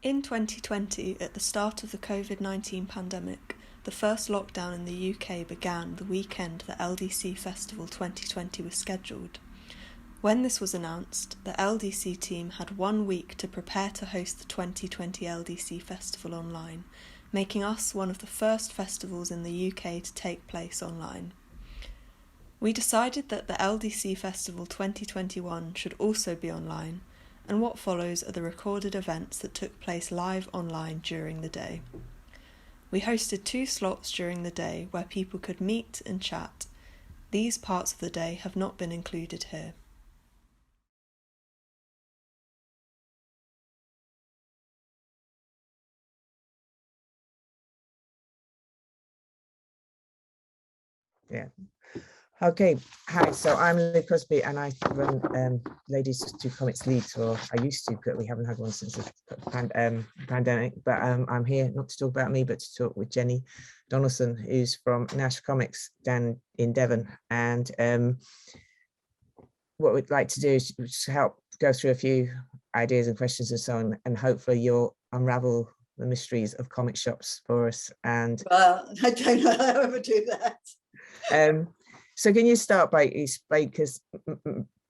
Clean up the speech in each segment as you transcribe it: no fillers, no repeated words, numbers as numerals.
In 2020, at the start of the COVID-19 pandemic, the first lockdown in the UK began the weekend that LDC Festival 2020 was scheduled. When this was announced, the LDC team had 1 week to prepare to host the 2020 LDC Festival online, making us one of the first festivals in the UK to take place online. We decided that the LDC Festival 2021 should also be online, and what follows are the recorded events that took place live online during the day. We hosted 2 slots during the day where people could meet and chat. These parts of the day have not been included here. Yeah. Okay. Hi. So I'm Lou Crosby, and I run Ladies Do Comics Leads, or I used to, but we haven't had one since the pandemic. But I'm here not to talk about me, but to talk with Jenny Donaldson, who's from Gnash Comics down in Devon. And what we'd like to do is just help go through a few ideas and questions and so on, and hopefully you'll unravel the mysteries of comic shops for us. And well, I don't know how I ever do that. So can you start by explaining, because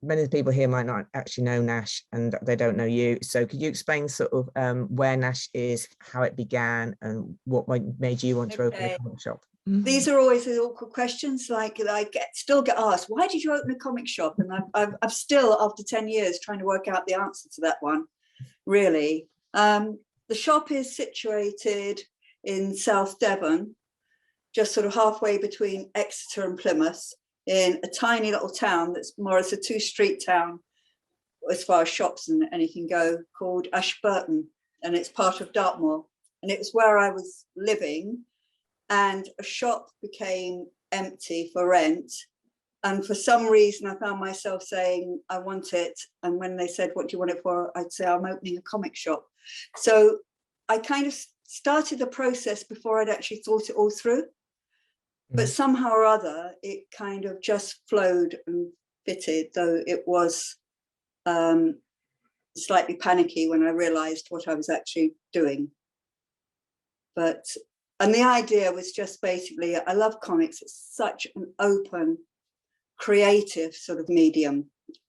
many of the people here might not actually know Gnash and they don't know you. So could you explain sort of where Gnash is, how it began, and what made you want to open a comic shop? These are always the awkward questions. Like I still get asked, why did you open a comic shop? And I'm still, after 10 years, trying to work out the answer to that one, really. The shop is situated in South Devon, just sort of halfway between Exeter and Plymouth, in a tiny little town that's more as a 2-street town as far as shops and anything go, called Ashburton, and it's part of Dartmoor. And it was where I was living, and a shop became empty for rent. And for some reason, I found myself saying, I want it. And when they said, what do you want it for? I'd say, I'm opening a comic shop. So I kind of started the process before I'd actually thought it all through. But somehow or other, it kind of just flowed and fitted, though it was slightly panicky when I realized what I was actually doing. And the idea was just basically, I love comics. It's such an open, creative sort of medium.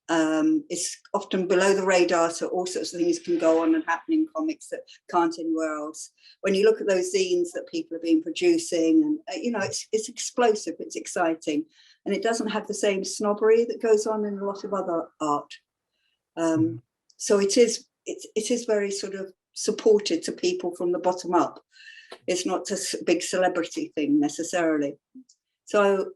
It's often below the radar, so all sorts of things can go on and happen in comics that can't anywhere else. When you look at those zines that people have been producing, and it's explosive, it's exciting, and it doesn't have the same snobbery that goes on in a lot of other art. So it is very sort of supported to people from the bottom up. It's not a big celebrity thing necessarily. So,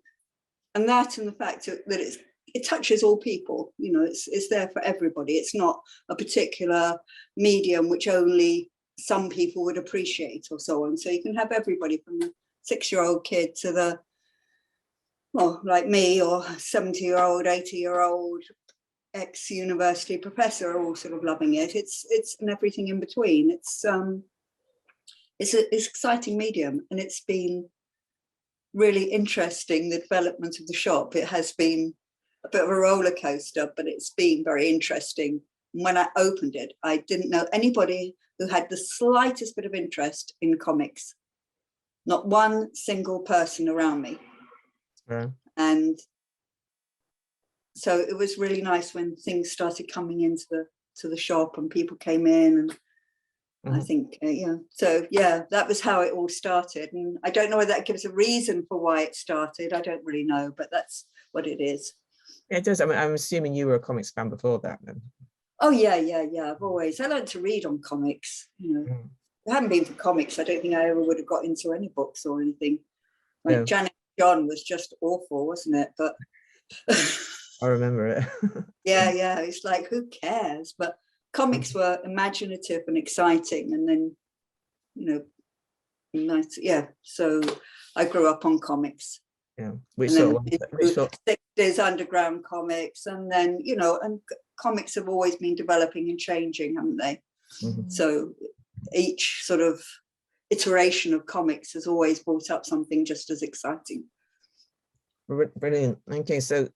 and the fact that it touches all people, it's there for everybody. It's not a particular medium which only some people would appreciate or so on. So you can have everybody from the 6-year-old kid to the, well, like me, or 70-year-old, 80-year-old ex-university professor are all sort of loving it. It's and everything in between. It's an exciting medium, and it's been really interesting, the development of the shop. It has been a bit of a roller coaster, but it's been very interesting. And when I opened it, I didn't know anybody who had the slightest bit of interest in comics. Not one single person around me. Yeah. And so it was really nice when things started coming into the shop and people came in, and I think, that was how it all started. And I don't know whether that gives a reason for why it started. I don't really know, but that's what it is. Yeah, it does. I mean, I'm assuming you were a comics fan before that then. Oh, yeah. I learned to read on comics. If it hadn't been for comics, I don't think I ever would have got into any books or anything. Like Janet John was just awful, wasn't it? But I remember it. yeah. It's like, who cares? But comics were imaginative and exciting, and then, nice. Yeah. So I grew up on comics. Yeah. Which 60s underground comics, and then and comics have always been developing and changing, haven't they? So each sort of iteration of comics has always brought up something just as exciting. Brilliant. Okay, so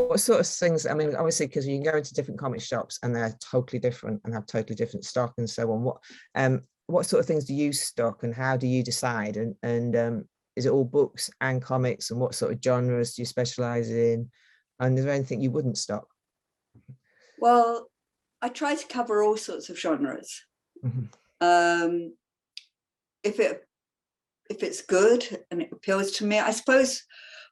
What sort of things, I mean, obviously, because you can go into different comic shops and they're totally different and have totally different stock and so on. What sort of things do you stock and how do you decide? And is it all books and comics, and what sort of genres do you specialize in? And is there anything you wouldn't stock? Well, I try to cover all sorts of genres. Mm-hmm. If it's good and it appeals to me, I suppose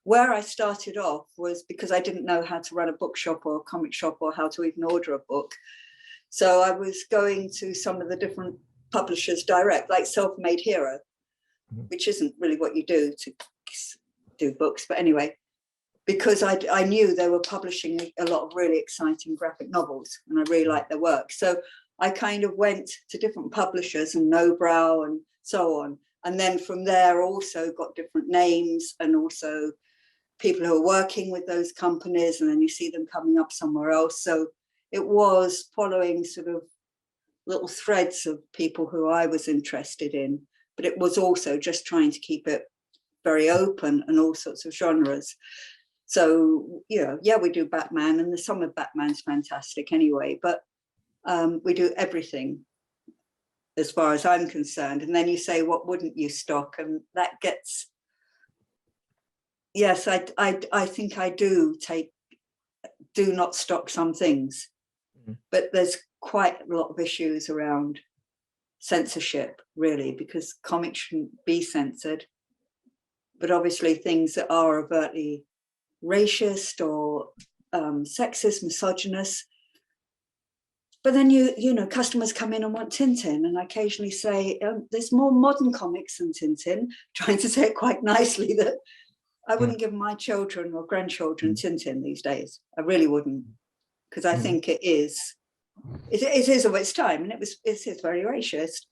where I started off was because I didn't know how to run a bookshop or a comic shop or how to even order a book. So I was going to some of the different publishers direct, like SelfMadeHero, which isn't really what you do to do books. But anyway, because I knew they were publishing a lot of really exciting graphic novels and I really liked their work. So I kind of went to different publishers and Nobrow and so on. And then from there also got different names and also people who are working with those companies, and then you see them coming up somewhere else. So it was following sort of little threads of people who I was interested in, but it was also just trying to keep it very open and all sorts of genres. So, yeah, we do Batman, and some of Batman's fantastic anyway, but we do everything as far as I'm concerned. And then you say, what wouldn't you stock? And that gets, yes, I think I do not stock some things, but there's quite a lot of issues around censorship, really, because comics shouldn't be censored. But obviously things that are overtly racist or sexist, misogynist. But then customers come in and want Tintin, and I occasionally say there's more modern comics than Tintin, trying to say it quite nicely that I wouldn't give my children or grandchildren Tintin these days. I really wouldn't, because I think it is of its time, and it is very racist.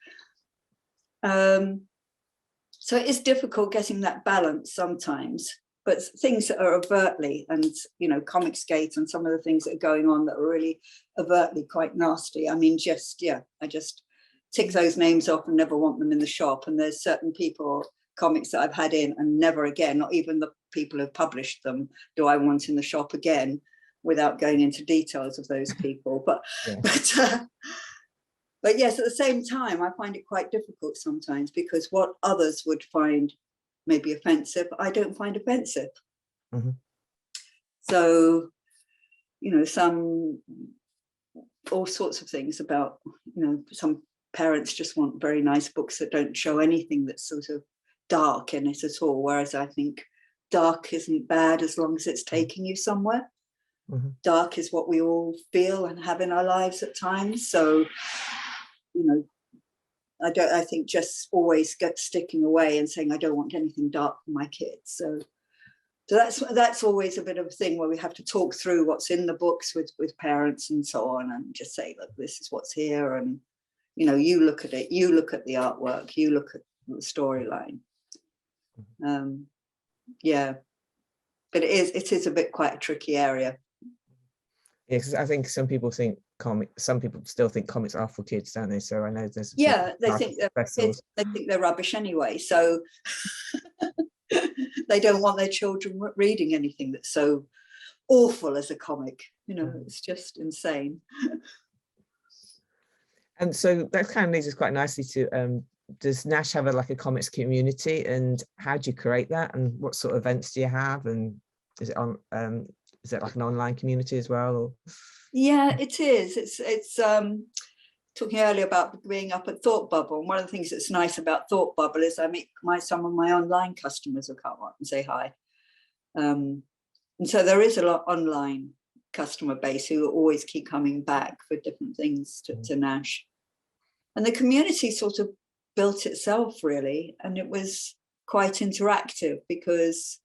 So it is difficult getting that balance sometimes. But things that are overtly, and Comicsgate and some of the things that are going on that are really overtly quite nasty. I mean, I just tick those names off and never want them in the shop. And there's certain people, comics that I've had in, and never again, not even the people who've published them, do I want in the shop again, without going into details of those people. But yes, at the same time, I find it quite difficult sometimes, because what others would find maybe offensive, I don't find offensive. Mm-hmm. So, all sorts of things about, some parents just want very nice books that don't show anything that's sort of dark in it at all. Whereas I think dark isn't bad as long as it's taking you somewhere. Mm-hmm. Dark is what we all feel and have in our lives at times. So, I think just always sticking away and saying I don't want anything dark for my kids. So that's always a bit of a thing where we have to talk through what's in the books with parents and so on, and just say, look, this is what's here, and you look at it, you look at the artwork, you look at the storyline. But it is a bit quite a tricky area. Yeah, because I think some people still think comics are for kids, don't they? So I know there's they think they're rubbish anyway, so they don't want their children reading anything that's so awful as a comic. It's just insane. And so that kind of leads us quite nicely to does Gnash have a comics community, and how do you create that, and what sort of events do you have, and is it on is it like an online community as well? Or? Yeah, it is. It's talking earlier about being up at Thought Bubble. And one of the things that's nice about Thought Bubble is I meet some of my online customers who come up and say hi. And so there is a lot online customer base who always keep coming back for different things to Gnash. And the community sort of built itself, really. And it was quite interactive because,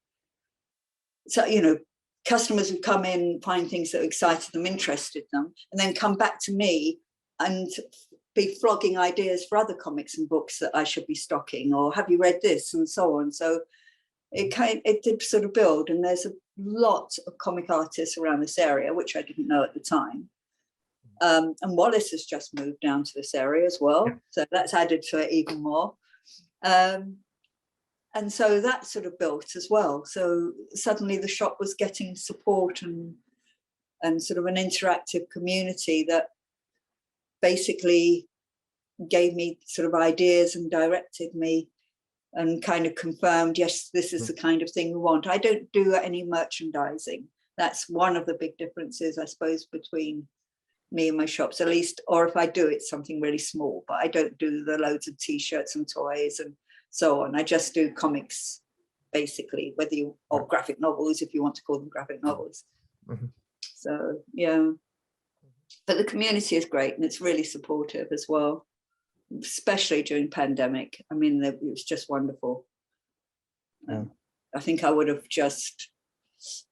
customers would come in, find things that excited them, interested them, and then come back to me and be flogging ideas for other comics and books that I should be stocking, or have you read this, and so on. So it did sort of build, and there's a lot of comic artists around this area, which I didn't know at the time. And Wallis has just moved down to this area as well, so that's added to it even more. And so that sort of built as well. So suddenly the shop was getting support and sort of an interactive community that basically gave me sort of ideas and directed me and kind of confirmed, yes, this is the kind of thing we want. I don't do any merchandising. That's one of the big differences, I suppose, between me and my shops, at least, or if I do, it's something really small, but I don't do the loads of T-shirts and toys and so on. I just do comics, basically, whether you, or graphic novels, if you want to call them graphic novels. So, yeah. But the community is great and it's really supportive as well, especially during pandemic. I mean, it was just wonderful. I think I would have just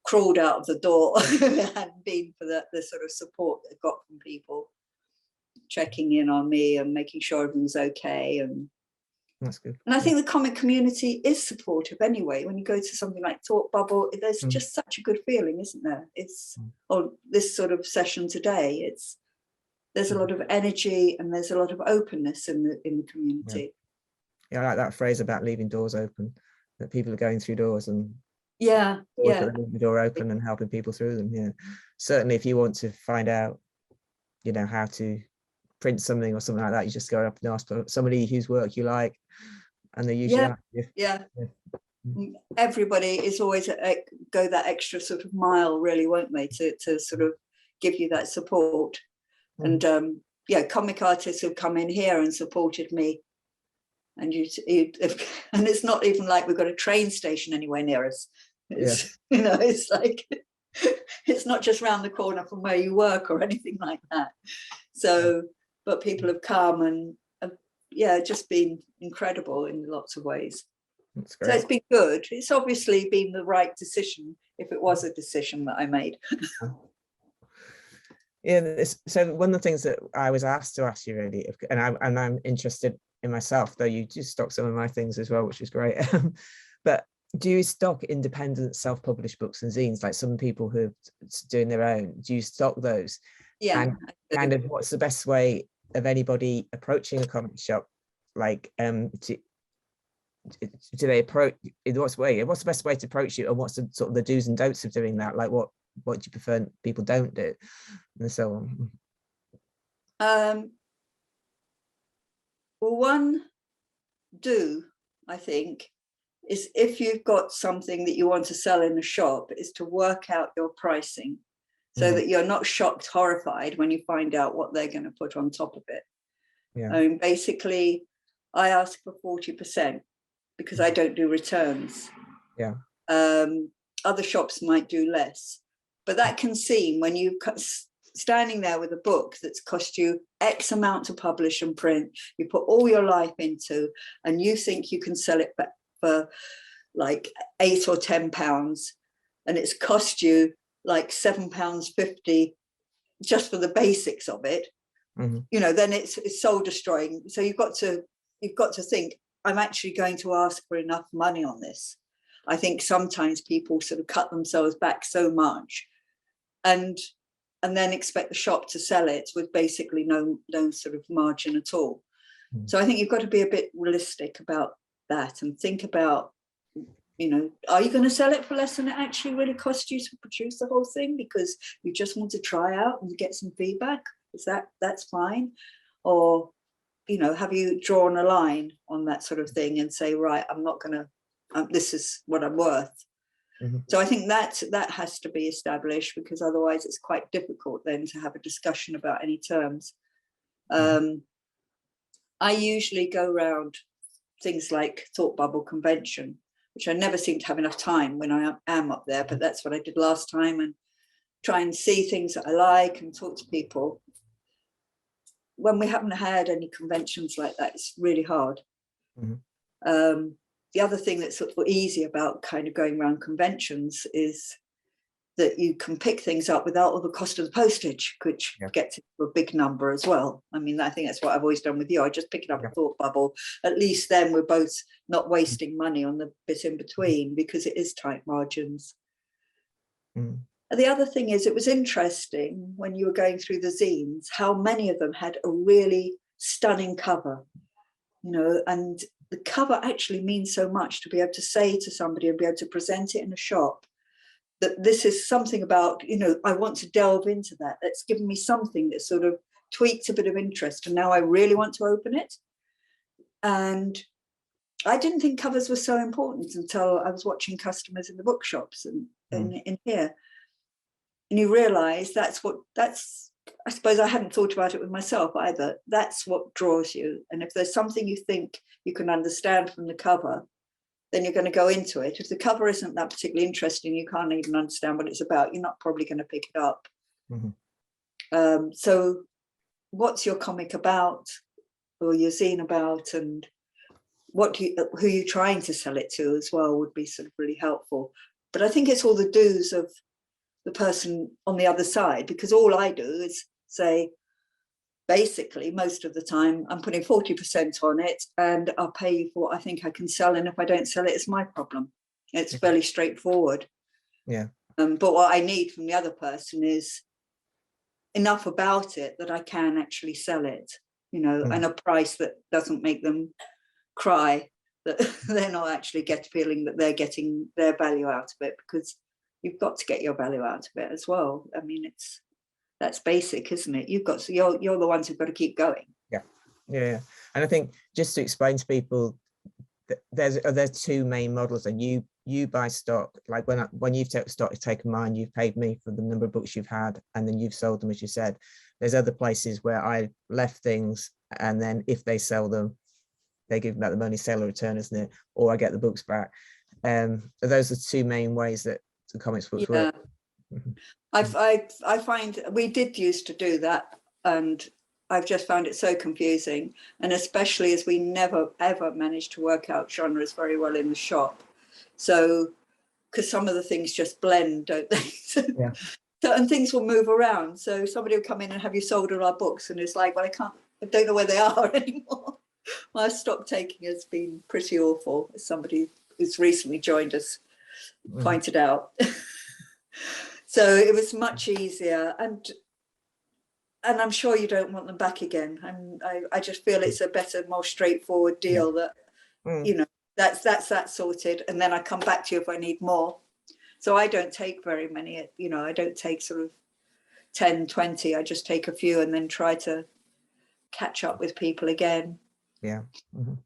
crawled out of the door if it hadn't been for the sort of support that I got from people checking in on me and making sure everything's okay. And that's good. And I think the comic community is supportive anyway. When you go to something like Thought Bubble, there's just such a good feeling, isn't there? It's or this sort of session today. There's a lot of energy and there's a lot of openness in the community. Yeah, I like that phrase about leaving doors open. That people are going through doors and leaving the door open and helping people through them. Yeah, certainly. If you want to find out, you know, how to print something or something like that, you just go up and ask somebody whose work you like, and they usually everybody is always go that extra sort of mile, really, won't they, to sort of give you that support. And comic artists have come in here and supported me, and and it's not even like we've got a train station anywhere near us. It's, you know, it's like it's not just round the corner from where you work or anything like that. So but people have come and just been incredible in lots of ways. That's great. So it's been good. It's obviously been the right decision if it was a decision that I made. Yeah, so one of the things that I was asked to ask you really, and I'm interested in myself, though you do stock some of my things as well, which is great. But do you stock independent self-published books and zines, like some people who are doing their own? Do you stock those? Yeah. And kind of what's the best way of anybody approaching a comic shop? Like, do they approach? What's the best way to approach you, and what's the sort of the do's and don'ts of doing that? Like, what do you prefer people don't do, and so on? Well, one do, I think, is if you've got something that you want to sell in a shop, is to work out your pricing so that you're not shocked, horrified when you find out what they're going to put on top of it. Yeah. I mean, basically, I ask for 40% because I don't do returns. Yeah. Other shops might do less, but that can seem when you standing there with a book that's cost you X amount to publish and print, you put all your life into, and you think you can sell it for like £8 or £10, and it's cost you like £7.50 just for the basics of it. You know, then it's soul destroying. So you've got to think, I'm actually going to ask for enough money on this. I think sometimes people sort of cut themselves back so much and then expect the shop to sell it with basically no sort of margin at all. So I think you've got to be a bit realistic about that and think about, you know, are you going to sell it for less than it actually really cost you to produce the whole thing because you just want to try out and get some feedback? That's fine? Or, you know, have you drawn a line on that sort of thing and say, right, I'm not going to, this is what I'm worth. So I think that has to be established, because otherwise it's quite difficult then to have a discussion about any terms. I usually go around things like Thought Bubble Convention, which I never seem to have enough time when I am up there, but that's what I did last time, and try and see things that I like and talk to people. When we haven't had any conventions like that, it's really hard. The other thing that's sort of easy about kind of going around conventions is that you can pick things up without all the cost of the postage, which gets to a big number as well. I mean, I think that's what I've always done with you. I just pick it up a Thought Bubble. At least then we're both not wasting money on the bit in between, because it is tight margins. The other thing is, it was interesting when you were going through the zines, how many of them had a really stunning cover, you know, and the cover actually means so much, to be able to say to somebody and be able to present it in a shop that this is something about, you know, I want to delve into that. That's given me something that sort of tweaked a bit of interest, and now I really want to open it. And I didn't think covers were so important until I was watching customers in the bookshops and in here. And you realise that's, I suppose I hadn't thought about it with myself either. That's what draws you. And if there's something you think you can understand from the cover, then you're going to go into it. If the cover isn't that particularly interesting, you can't even understand what it's about, you're not probably going to pick it up. So what's your comic about, or your zine about, and who are you trying to sell it to as well, would be sort of really helpful. But I think it's all the do's of the person on the other side, because all I do is say, basically, most of the time, I'm putting 40% on it and I'll pay you for what I think I can sell. And if I don't sell it, it's my problem. It's fairly straightforward. Yeah. But what I need from the other person is enough about it that I can actually sell it, you know, and a price that doesn't make them cry, that they're not actually feeling that they're getting their value out of it, because you've got to get your value out of it as well. I mean, that's basic, isn't it? You're the ones who've got to keep going. Yeah. And I think, just to explain to people, there's two main models, and you buy stock. Like when you've taken mine, you've paid me for the number of books you've had, and then you've sold them, as you said. There's other places where I left things, and then if they sell them, they give me back the money, sale or return, isn't it? Or I get the books back. So those are two main ways that the comics books work. I find we did used to do that, and I've just found it so confusing, and especially as we never ever managed to work out genres very well in the shop. So, because some of the things just blend, don't they? So, and things will move around. So somebody will come in and, have you sold all our books? And it's like, well, I don't know where they are anymore. My stock taking has been pretty awful, as somebody who's recently joined us pointed out. So it was much easier, and I'm sure you don't want them back again. And I just feel it's a better, more straightforward deal that, you know, that's that sorted, and then I come back to you if I need more. So I don't take very many, you know, I don't take sort of 10, 20, I just take a few and then try to catch up with people again. Yeah. And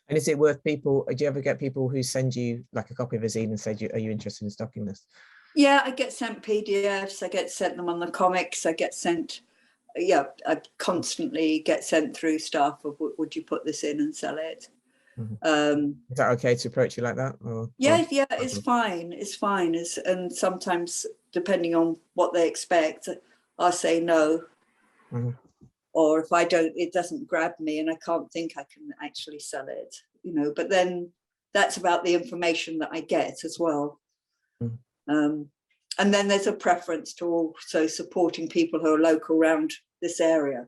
is it worth people, do you ever get people who send you like a copy of a zine and say, are you interested in stocking this? Yeah, I get sent PDFs, I get sent them on the comics, I get sent, I constantly get sent through stuff of, would you put this in and sell it? Is that okay to approach you like that? Yeah, it's fine. It's fine. And sometimes, depending on what they expect, I'll say no. Or if it doesn't grab me and I can't think I can actually sell it, you know, but then that's about the information that I get as well. And then there's a preference to also supporting people who are local around this area.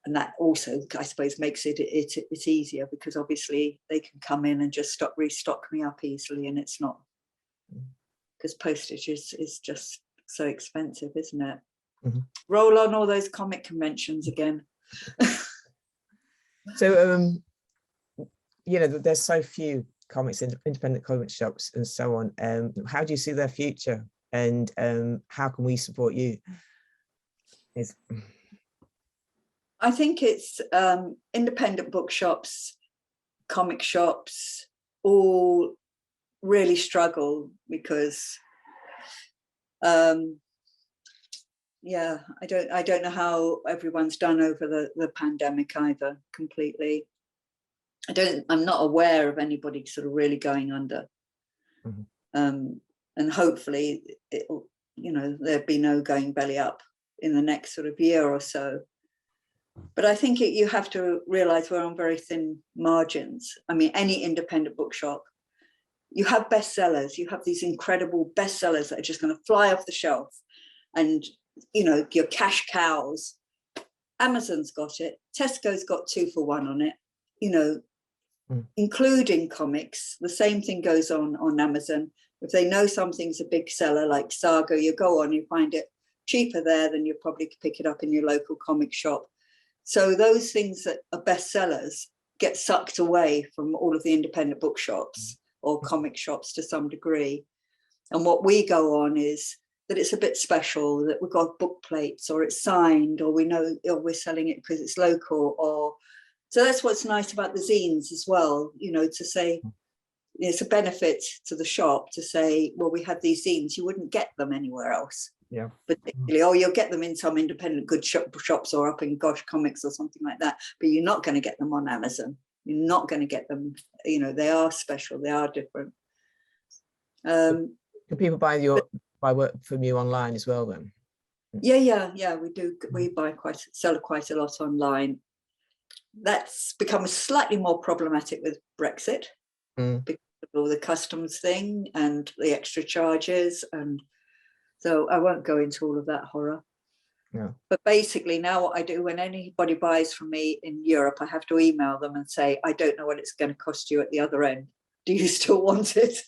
And that also, I suppose, makes it's easier, because obviously they can come in and just restock me up easily, and it's not, because postage is just so expensive, isn't it? Roll on all those comic conventions again. So, you know, there's so few comics, independent comic shops and so on. How do you see their future, and how can we support you? I think it's independent bookshops, comic shops, all really struggle because, I don't know how everyone's done over the pandemic either completely. I'm not aware of anybody sort of really going under. And hopefully it'll, you know, there'll be no going belly up in the next sort of year or so. But I think you have to realize we're on very thin margins. I mean, any independent bookshop, you have bestsellers, you have these incredible bestsellers that are just going to fly off the shelf, and, you know, your cash cows. Amazon's got it, Tesco's got 2 for 1 on it, you know, including comics. The same thing goes on Amazon. If they know something's a big seller like Saga, you go on, you find it cheaper there than you probably pick it up in your local comic shop. So those things that are bestsellers get sucked away from all of the independent bookshops or comic shops to some degree. And what we go on is that it's a bit special, that we've got book plates, or it's signed, or we know, or we're selling it because it's local, or so that's what's nice about the zines as well, you know, to say it's a benefit to the shop to say, well, we have these zines, you wouldn't get them anywhere else. Yeah. Particularly, or you'll get them in some independent good shops or up in Gosh Comics or something like that, but you're not going to get them on Amazon. You're not going to get them, you know, they are special, they are different. Can people buy work from you online as well then? Yeah, we do. We sell quite a lot online. That's become slightly more problematic with Brexit because of all the customs thing and the extra charges, and so I won't go into all of that horror. Yeah. But basically now what I do when anybody buys from me in Europe, I have to email them and say, I don't know what it's going to cost you at the other end. Do you still want it?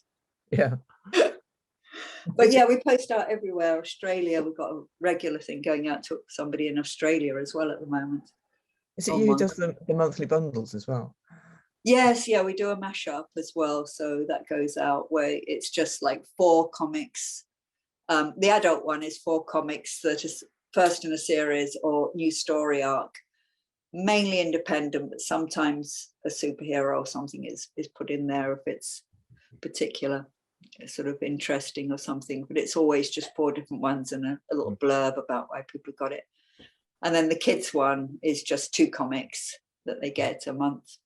Yeah. But yeah, we post out everywhere. Australia, we've got a regular thing going out to somebody in Australia as well at the moment. Is it you who does the monthly bundles as well? Yes, yeah, we do a mashup as well. So that goes out where it's just like 4 comics. The adult one is 4 comics that is first in a series or new story arc, mainly independent, but sometimes a superhero or something is put in there if it's particular, sort of interesting or something, but it's always just 4 different ones and a little blurb about why people got it. And then the kids one is just 2 comics that they get a month.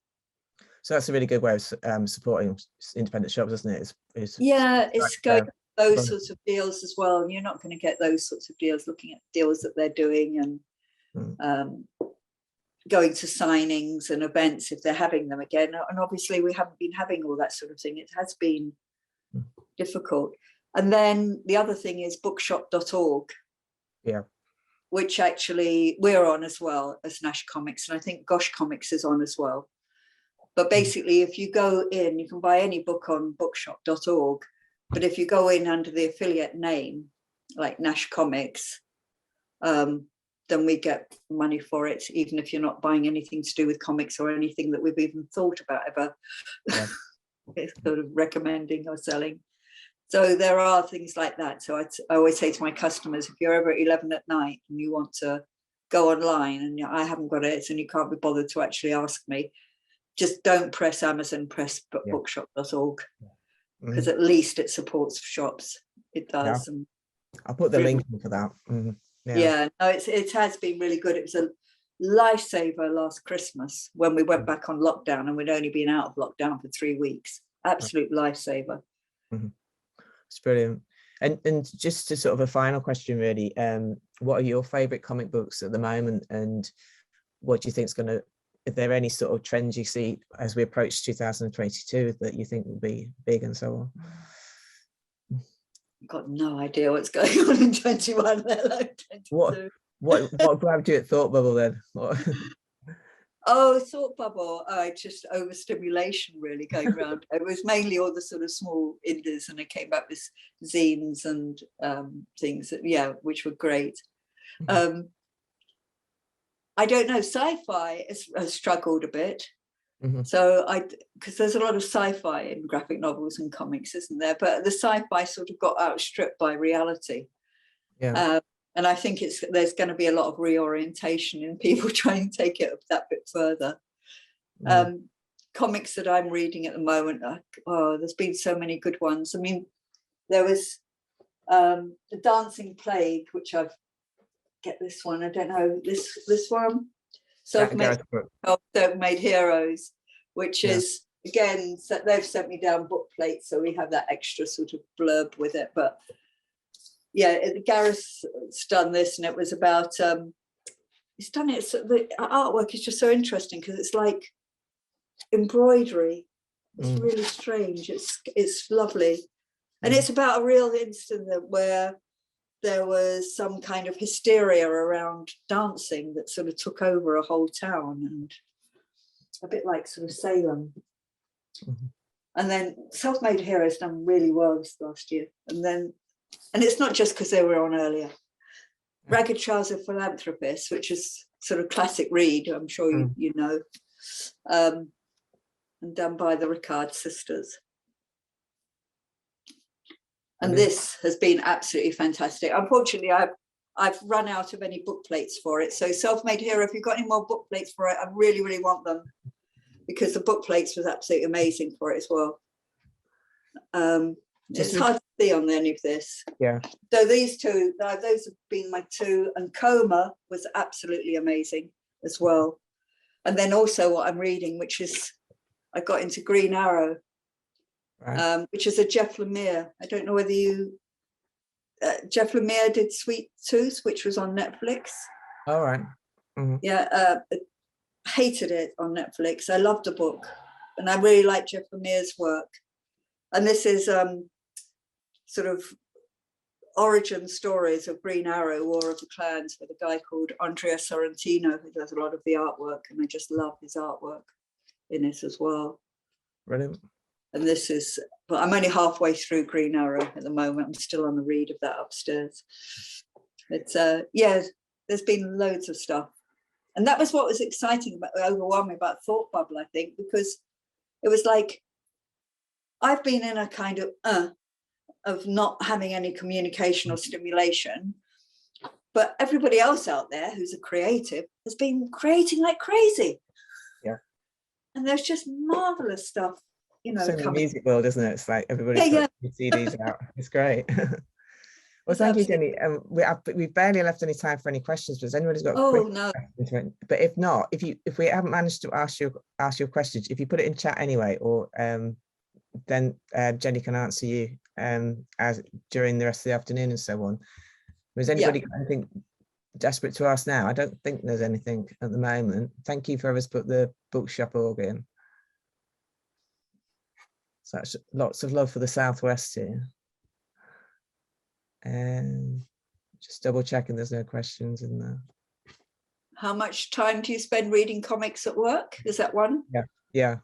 So that's a really good way of supporting independent shops, isn't it? It's going those sorts of deals as well. And you're not going to get those sorts of deals looking at deals that they're doing and going to signings and events if they're having them again. And obviously we haven't been having all that sort of thing. It has been difficult. And then the other thing is bookshop.org. Yeah. Which actually we're on as well as Gnash Comics. And I think Gosh Comics is on as well. But basically, if you go in, you can buy any book on bookshop.org. But if you go in under the affiliate name, like Gnash Comics, then we get money for it, even if you're not buying anything to do with comics or anything that we've even thought about ever. Yeah. It's sort of recommending or selling. So there are things like that. So I always say to my customers, if you're ever at 11 at night and you want to go online and I haven't got it and you can't be bothered to actually ask me, just don't press Amazon, press bookshop.org, because at least it supports shops. It does. Yeah. And I'll put the link in for that. Yeah, no, it has been really good. It was a lifesaver last Christmas when we went back on lockdown and we'd only been out of lockdown for 3 weeks. Absolute lifesaver. It's brilliant. And just to sort of a final question, really, what are your favourite comic books at the moment, and what do you think is going to, are there any sort of trends you see as we approach 2022 that you think will be big and so on? I've got no idea what's going on in 21. What grabbed you at Thought Bubble then? Oh, Thought Bubble, just overstimulation really going around. It was mainly all the sort of small indies, and it came back with zines and things that, which were great. I don't know, sci-fi has struggled a bit. So because there's a lot of sci-fi in graphic novels and comics, isn't there? But the sci-fi sort of got outstripped by reality. Yeah. And I think there's going to be a lot of reorientation in people trying to take it that bit further. Comics that I'm reading at the moment, there's been so many good ones. I mean, there was The Dancing Plague, which I've get this one. I don't know this one. Self-Made Heroes, which is again, they've sent me down book plates, so we have that extra sort of blurb with it. But yeah, Gareth's done this, and it was about he's done it. So the artwork is just so interesting because it's like embroidery. It's really strange. It's lovely, and it's about a real incident where there was some kind of hysteria around dancing that sort of took over a whole town, and a bit like sort of Salem. And then Self-Made Heroes done really well this last year. And it's not just because they were on earlier. Ragged Charles of Philanthropist, which is sort of classic read, I'm sure you know, and done by the Ricard sisters. And this has been absolutely fantastic. Unfortunately, I've run out of any book plates for it. So SelfMadeHero, if you've got any more book plates for it, I really, really want them, because the book plates was absolutely amazing for it as well. It's hard to see on any of this. Yeah. So these two, those have been my two, and Coma was absolutely amazing as well. And then also what I'm reading, which is, I got into Green Arrow, right. Which is a Jeff Lemire. I don't know whether you, Jeff Lemire did Sweet Tooth, which was on Netflix. All right. Mm-hmm. Yeah, hated it on Netflix. I loved the book, and I really like Jeff Lemire's work. And this is sort of origin stories of Green Arrow, War of the Clans, with a guy called Andrea Sorrentino, who does a lot of the artwork, and I just love his artwork in it as well. Brilliant. And this is, but I'm only halfway through Green Arrow at the moment. I'm still on the read of that upstairs. It's yeah, there's been loads of stuff. And that was what was exciting about, overwhelming about Thought Bubble, I think, because it was like, I've been in a kind of not having any communication or stimulation, but everybody else out there who's a creative has been creating like crazy. Yeah. And there's just marvelous stuff, you know. So in the music world, isn't it? It's like everybody's got CDs out. It's great. Well, thank you, Jenny. We've barely left any time for any questions. But has anybody's got questions? But if not, if we haven't managed to ask your questions, if you put it in chat anyway, or then Jenny can answer you as during the rest of the afternoon and so on. Has anybody got anything desperate to ask now? I don't think there's anything at the moment. Thank you for whoever's put the Bookshop org in. So that's lots of love for the Southwest here. And just double checking there's no questions in there. How much time do you spend reading comics at work? Is that one? Yeah.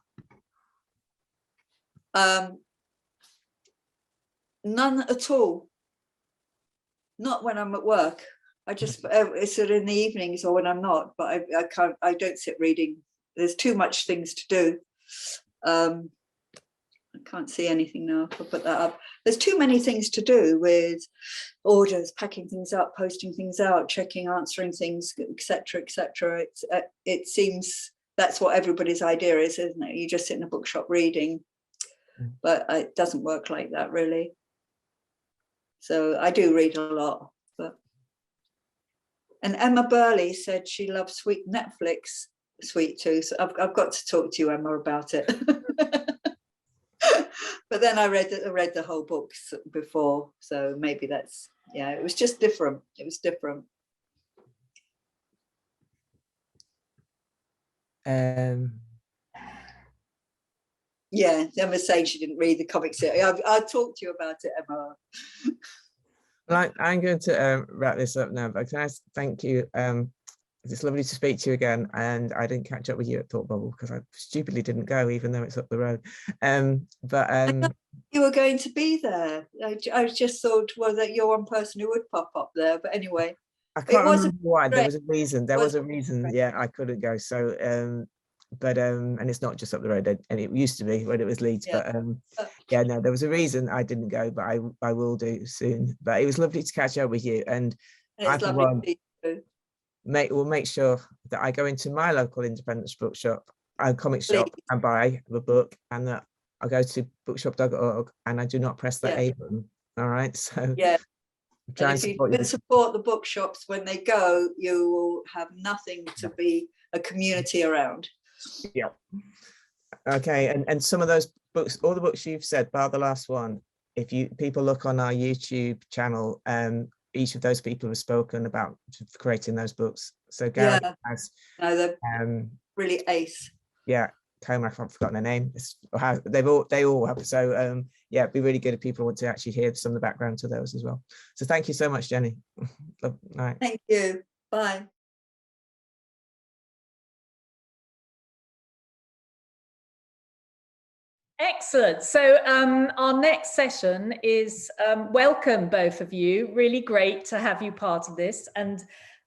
None at all. Not when I'm at work. I just it's in the evenings or when I'm not, but I don't sit reading. There's too much things to do. I can't see anything now. I'll put that up. There's too many things to do with orders, packing things up, posting things out, checking, answering things, etc., etc. It seems that's what everybody's idea is, isn't it? You just sit in a bookshop reading, but it doesn't work like that really. So I do read a lot. And Emma Burleigh said she loves Netflix Sweet Tooth. I've got to talk to you, Emma, about it. But then I read the whole book before, so maybe that's, yeah, it was just different. It was different. Yeah, Emma's saying she didn't read the comics. I'll talk to you about it, Emma. Well, I'm going to wrap this up now, but can I thank you? It's lovely to speak to you again, and I didn't catch up with you at Thought Bubble because I stupidly didn't go, even though it's up the road. But you were going to be there. I just thought, well, that you're one person who would pop up there. But anyway, I can't remember why. There was a reason. There was a reason. Yeah, I couldn't go. So, and it's not just up the road, and it used to be when it was Leeds. Yeah. But yeah, no, there was a reason I didn't go, but I will do soon. But it was lovely to catch up with you, and I for one will make sure that I go into my local independent bookshop and comic shop and buy the book, and that I go to bookshop.org and I do not press the A button. All right, so yeah. And if you support the bookshops when they go, you will have nothing to be a community around. Yeah. Okay, and some of those books, all the books you've said, bar the last one, if people look on our YouTube channel, each of those people have spoken about creating those books. So Gary has they're really ace. Yeah, Coma, I've forgotten their name. They all have. So yeah, it'd be really good if people want to actually hear some of the background to those as well. So thank you so much, Jenny. All right. Thank you. Bye. Excellent. So our next session is welcome, both of you. Really great to have you part of this. And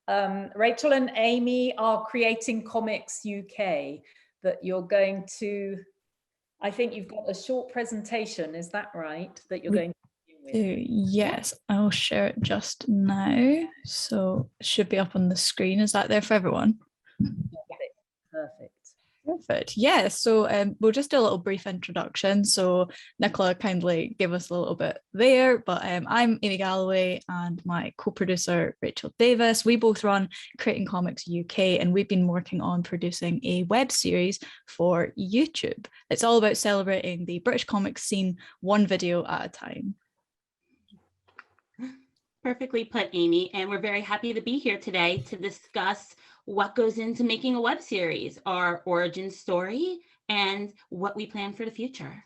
Rachael and Amy are creating Comics UK that you're going to, I think you've got a short presentation, is that right? That you're going to begin with? Yes, I'll share it just now. So it should be up on the screen. Is that there for everyone? Perfect. Perfect. Yeah, so we'll just do a little brief introduction. So Nicola kindly gave us a little bit there, but I'm Amy Galloway and my co-producer Rachael Davis. We both run Creating Comics UK, and we've been working on producing a web series for YouTube. It's all about celebrating the British comics scene one video at a time. Perfectly put, Amy, and we're very happy to be here today to discuss what goes into making a web series, our origin story, and what we plan for the future.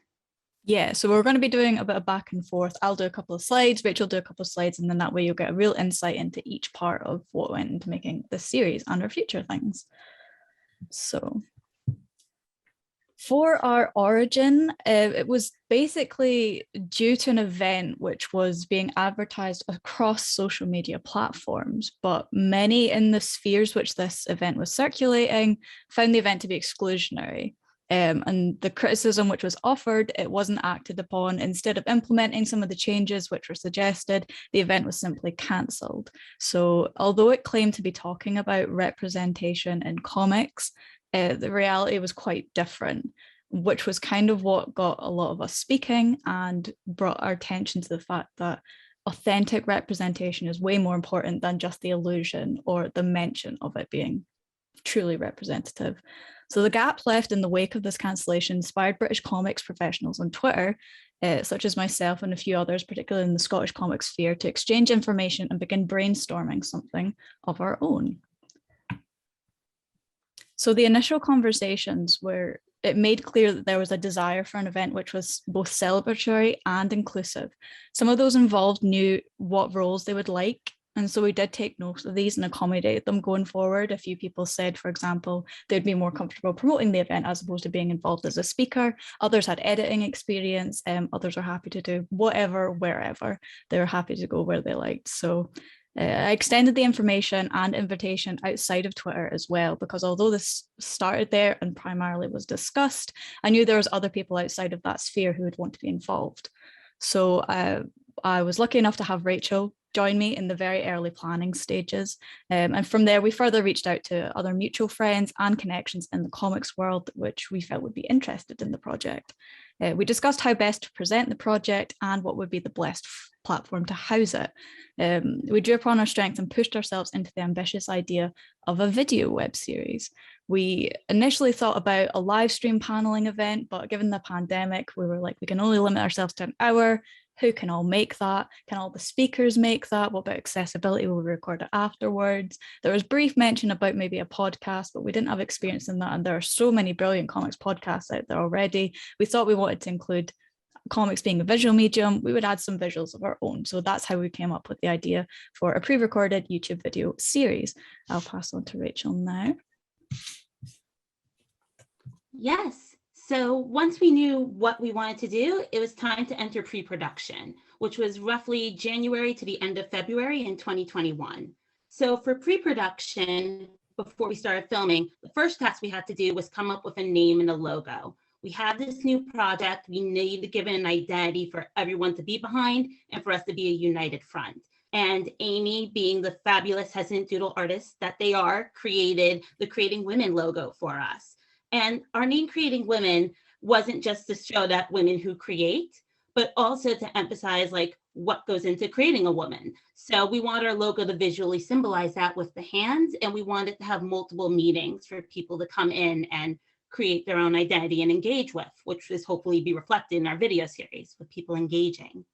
Yeah, so we're going to be doing a bit of back and forth. I'll do a couple of slides, Rachael will do a couple of slides, and then that way you'll get a real insight into each part of what went into making this series and our future things. So for our origin, it was basically due to an event which was being advertised across social media platforms, but many in the spheres which this event was circulating found the event to be exclusionary. And the criticism which was offered, it wasn't acted upon. Instead of implementing some of the changes which were suggested, the event was simply cancelled. So although it claimed to be talking about representation in comics, the reality was quite different, which was kind of what got a lot of us speaking and brought our attention to the fact that authentic representation is way more important than just the illusion or the mention of it being truly representative. So the gap left in the wake of this cancellation inspired British comics professionals on Twitter, such as myself and a few others, particularly in the Scottish comics sphere, to exchange information and begin brainstorming something of our own. So the initial conversations were, it made clear that there was a desire for an event which was both celebratory and inclusive. Some of those involved knew what roles they would like, and so we did take note of these and accommodate them going forward. A few people said, for example, they'd be more comfortable promoting the event as opposed to being involved as a speaker. Others had editing experience, others are happy to do whatever, wherever. They were happy to go where they liked. So I extended the information and invitation outside of Twitter as well, because although this started there and primarily was discussed, I knew there was other people outside of that sphere who would want to be involved. So I was lucky enough to have Rachael join me in the very early planning stages. And from there, we further reached out to other mutual friends and connections in the comics world, which we felt would be interested in the project. We discussed how best to present the project and what would be the best platform to house it. We drew upon our strengths and pushed ourselves into the ambitious idea of a video web series. We initially thought about a live stream paneling event, but given the pandemic, we were like, we can only limit ourselves to an hour. Who can all make that? Can all the speakers make that? What about accessibility? Will we record it afterwards? There was brief mention about maybe a podcast, but we didn't have experience in that. And there are so many brilliant comics podcasts out there already. We thought we wanted to include comics being a visual medium. We would add some visuals of our own. So that's how we came up with the idea for a pre-recorded YouTube video series. I'll pass on to Rachael now. Yes. So once we knew what we wanted to do, it was time to enter pre-production, which was roughly January to the end of February in 2021. So for pre-production, before we started filming, the first task we had to do was come up with a name and a logo. We have this new project. We need to give it an identity for everyone to be behind and for us to be a united front. And Amy, being the fabulous hesitant doodle artist that they are, created the Creating Women logo for us. And our name Creating Women wasn't just to show that women who create, but also to emphasize like what goes into creating a woman. So we want our logo to visually symbolize that with the hands, and we wanted to have multiple meetings for people to come in and create their own identity and engage with, which is hopefully be reflected in our video series with people engaging.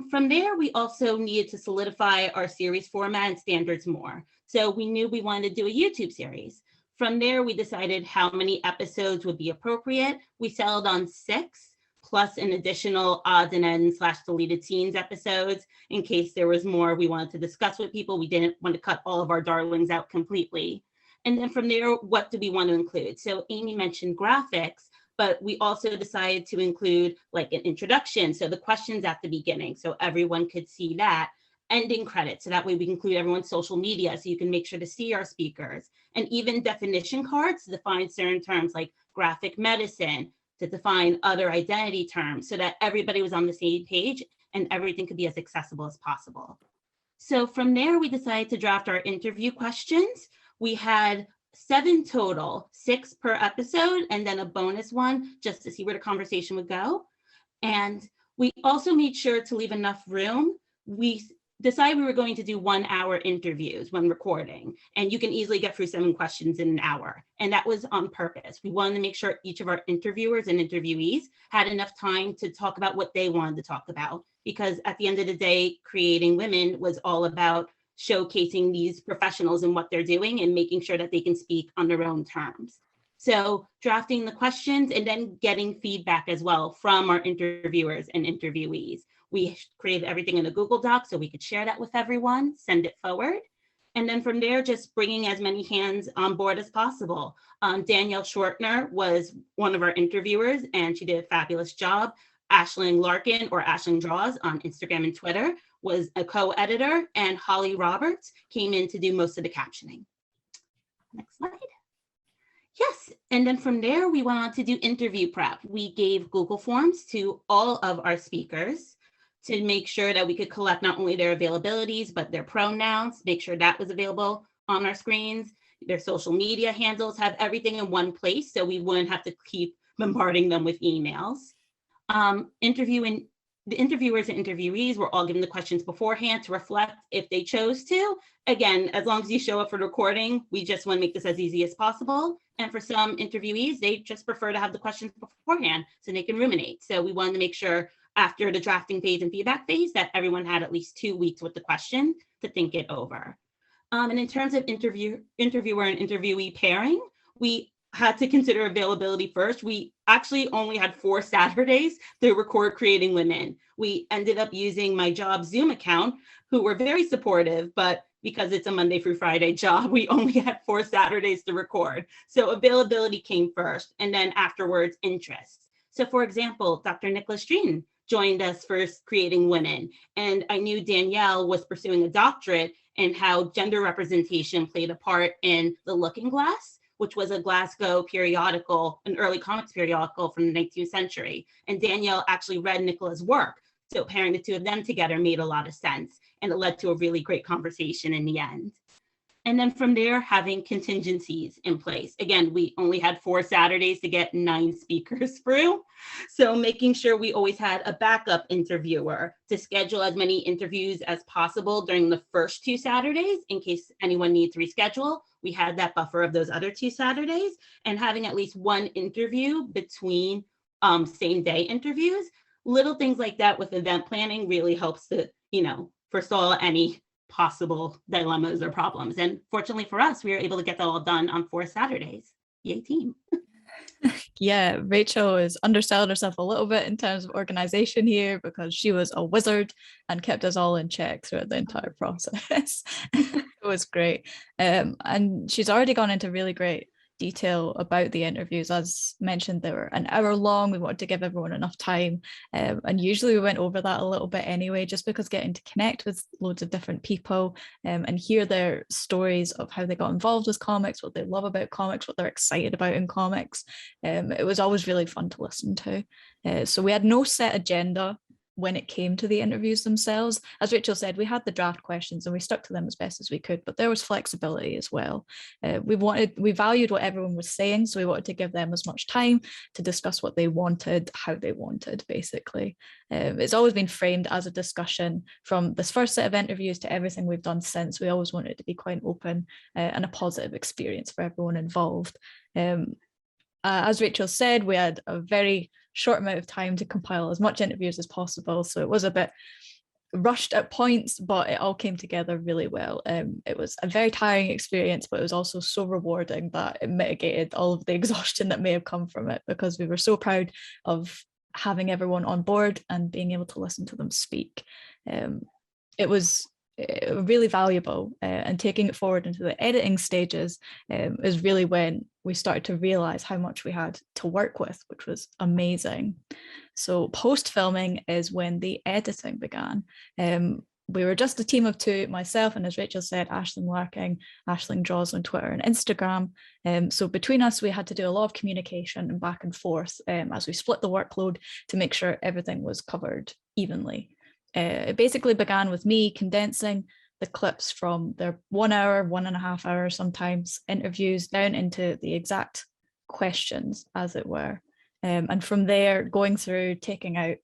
From there, we also needed to solidify our series format and standards more. So we knew we wanted to do a YouTube series. From there, we decided how many episodes would be appropriate. We settled on 6, plus an additional odds and ends / deleted scenes episodes in case there was more we wanted to discuss with people. We didn't want to cut all of our darlings out completely. And then from there, what do we want to include? So Amy mentioned graphics, but we also decided to include like an introduction. So the questions at the beginning, so everyone could see that. ending credits, so that way we can include everyone's social media so you can make sure to see our speakers, and even definition cards to define certain terms like graphic medicine, to define other identity terms, so that everybody was on the same page and everything could be as accessible as possible. So from there, we decided to draft our interview questions. We had 7 total, 6 per episode, and then a bonus one just to see where the conversation would go. And we also made sure to leave enough room. We decided we were going to do 1-hour interviews when recording, and you can easily get through 7 questions in an hour. And that was on purpose. We wanted to make sure each of our interviewers and interviewees had enough time to talk about what they wanted to talk about, because at the end of the day, Creating Women was all about showcasing these professionals and what they're doing and making sure that they can speak on their own terms. So drafting the questions and then getting feedback as well from our interviewers and interviewees. We created everything in a Google Doc so we could share that with everyone, send it forward. And then from there, just bringing as many hands on board as possible. Danielle Shortner was one of our interviewers, and she did a fabulous job. Aisling Larkin, or Aisling Draws on Instagram and Twitter, was a co-editor, and Holly Roberts came in to do most of the captioning. Next slide. Yes, and then from there, we went on to do interview prep. We gave Google Forms to all of our speakers to make sure that we could collect not only their availabilities, but their pronouns, make sure that was available on our screens. Their social media handles, have everything in one place so we wouldn't have to keep bombarding them with emails. The interviewers and interviewees were all given the questions beforehand to reflect if they chose to. Again, as long as you show up for the recording, we just want to make this as easy as possible. And for some interviewees, they just prefer to have the questions beforehand so they can ruminate. So we wanted to make sure after the drafting phase and feedback phase that everyone had at least 2 weeks with the question to think it over. And in terms of interviewer and interviewee pairing, we had to consider availability first. We actually only had 4 Saturdays to record Creating Women. We ended up using my job Zoom account, who were very supportive, but because it's a Monday through Friday job, we only had 4 Saturdays to record. So availability came first, and then afterwards, interest. So for example, Dr. Nicola Streeten joined us for Creating Women, and I knew Danielle was pursuing a doctorate in how gender representation played a part in The Looking Glass, which was a Glasgow periodical, an early comics periodical from the 19th century. And Danielle actually read Nicola's work. So pairing the 2 of them together made a lot of sense. And it led to a really great conversation in the end. And then from there, having contingencies in place. Again, we only had 4 Saturdays to get 9 speakers through. So making sure we always had a backup interviewer to schedule as many interviews as possible during the first 2 Saturdays in case anyone needs to reschedule. We had that buffer of those other 2 Saturdays, and having at least 1 interview between same day interviews. Little things like that with event planning really helps to, forestall any possible dilemmas or problems. And fortunately for us, we were able to get that all done on 4 Saturdays. Yay, team. Yeah, Rachael is underselling herself a little bit in terms of organization here because she was a wizard and kept us all in check throughout the entire process. It was great. And she's already gone into really great detail about the interviews. As mentioned, they were an hour long. We wanted to give everyone enough time, and usually we went over that a little bit anyway, just because getting to connect with loads of different people and hear their stories of how they got involved with comics, what they love about comics, what they're excited about in comics. It was always really fun to listen to. So we had no set agenda when it came to the interviews themselves. As Rachael said, we had the draft questions and we stuck to them as best as we could, but there was flexibility as well. We valued what everyone was saying, so we wanted to give them as much time to discuss what they wanted, how they wanted, basically. It's always been framed as a discussion from this first set of interviews to everything we've done since. We always wanted it to be quite open and a positive experience for everyone involved. As Rachael said, we had a very short amount of time to compile as much interviews as possible, so it was a bit rushed at points, but it all came together really well. It was a very tiring experience, but it was also so rewarding that it mitigated all of the exhaustion that may have come from it, because we were so proud of having everyone on board and being able to listen to them speak. It was really valuable, and taking it forward into the editing stages is really when we started to realize how much we had to work with, which was amazing. So post-filming is when the editing began. we were just a team of two, myself and, as Rachael said, Aisling Larking. Aisling draws on Twitter and Instagram. So between us, we had to do a lot of communication and back and forth as we split the workload to make sure everything was covered evenly. It basically began with me condensing the clips from their 1 hour, 1.5 hour sometimes interviews down into the exact questions, as it were. And from there, going through, taking out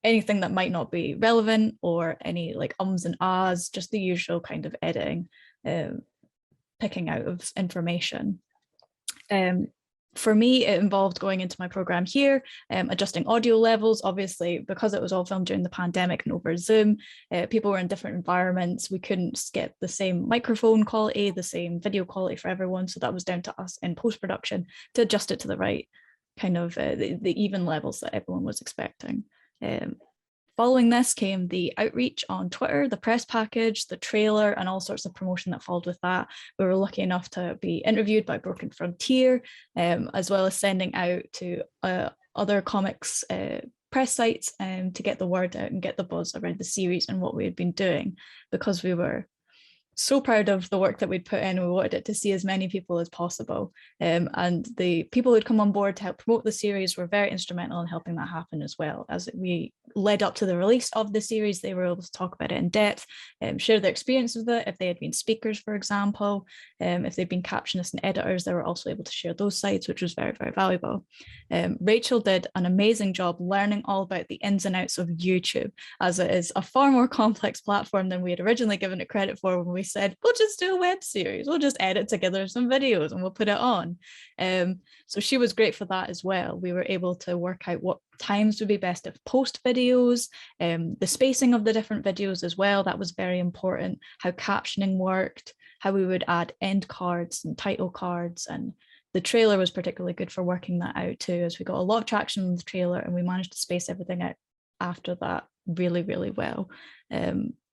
anything that might not be relevant or any like ums and ahs, just the usual kind of editing, picking out of information. For me, it involved going into my program here, adjusting audio levels. Obviously, because it was all filmed during the pandemic and over Zoom, people were in different environments. We couldn't get the same microphone quality, the same video quality for everyone. So that was down to us in post-production to adjust it to the right kind of the even levels that everyone was expecting. Following this came the outreach on Twitter, the press package, the trailer, and all sorts of promotion that followed with that. We were lucky enough to be interviewed by Broken Frontier, as well as sending out to other comics press sites to get the word out and get the buzz around the series and what we had been doing, because we were so proud of the work that we'd put in. We wanted it to see as many people as possible. And the people who'd come on board to help promote the series were very instrumental in helping that happen as well. As we led up to the release of the series, they were able to talk about it in depth, share their experience with it. If they had been speakers, for example, if they'd been captionists and editors, they were also able to share those sides, which was very, very valuable. Rachael did an amazing job learning all about the ins and outs of YouTube, as it is a far more complex platform than we had originally given it credit for when we said, we'll just do a web series, we'll just edit together some videos and we'll put it on. So she was great for that as well. We were able to work out what times would be best to post videos, the spacing of the different videos as well. That was very important. How captioning worked, how we would add end cards and title cards, and the trailer was particularly good for working that out too, as we got a lot of traction on the trailer and we managed to space everything out after that really, really well.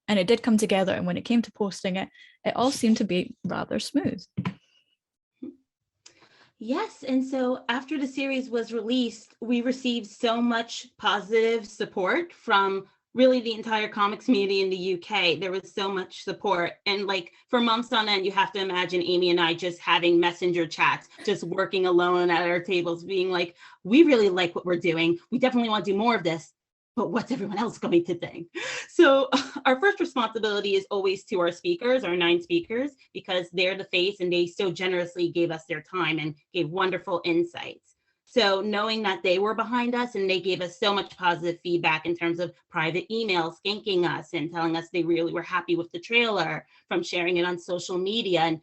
And it did come together, and when it came to posting it, it all seemed to be rather smooth. Yes, and so after the series was released, we received so much positive support from really the entire comics community in the UK. There was so much support, and like for months on end, you have to imagine Amy and I just having messenger chats, just working alone at our tables, being like, we really like what we're doing. We definitely want to do more of this, but what's everyone else going to think? So our first responsibility is always to our speakers, our 9 speakers, because they're the face and they so generously gave us their time and gave wonderful insights. So knowing that they were behind us and they gave us so much positive feedback in terms of private emails, skanking us and telling us they really were happy with the trailer, from sharing it on social media, and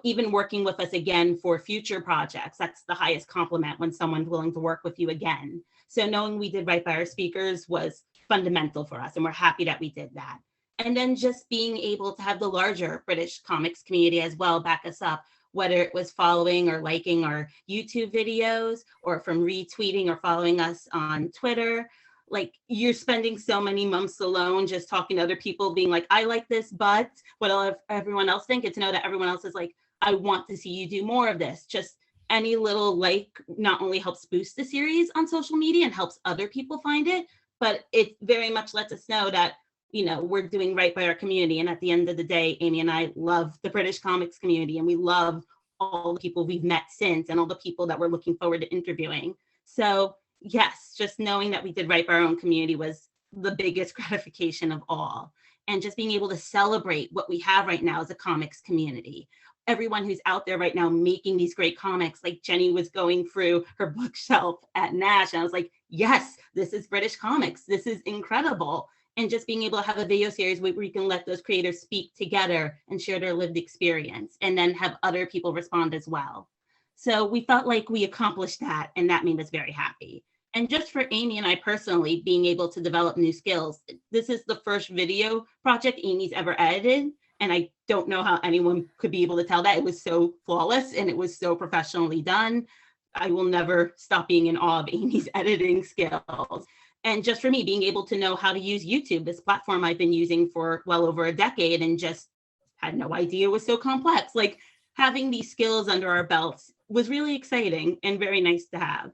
even working with us again for future projects. That's the highest compliment, when someone's willing to work with you again. So knowing we did right by our speakers was fundamental for us, and we're happy that we did that. And then just being able to have the larger British comics community as well back us up, whether it was following or liking our YouTube videos, or from retweeting or following us on Twitter. Like, you're spending so many months alone just talking to other people, being like, I like this, but what will everyone else think? And to know that everyone else is like, I want to see you do more of this. Just any little like not only helps boost the series on social media and helps other people find it, but it very much lets us know that, we're doing right by our community. And at the end of the day, Amy and I love the British comics community, and we love all the people we've met since and all the people that we're looking forward to interviewing. So yes, just knowing that we did right by our own community was the biggest gratification of all. And just being able to celebrate what we have right now as a comics community. Everyone who's out there right now making these great comics, like Jenny was going through her bookshelf at Gnash, and I was like, yes, this is British comics. This is incredible. And just being able to have a video series where we can let those creators speak together and share their lived experience, and then have other people respond as well. So we felt like we accomplished that, and that made us very happy. And just for Amy and I personally, being able to develop new skills, this is the first video project Amy's ever edited. And I don't know how anyone could be able to tell that. It was so flawless and it was so professionally done. I will never stop being in awe of Amy's editing skills. And just for me, being able to know how to use YouTube, this platform I've been using for well over a decade, and just had no idea it was so complex. Like, having these skills under our belts was really exciting and very nice to have.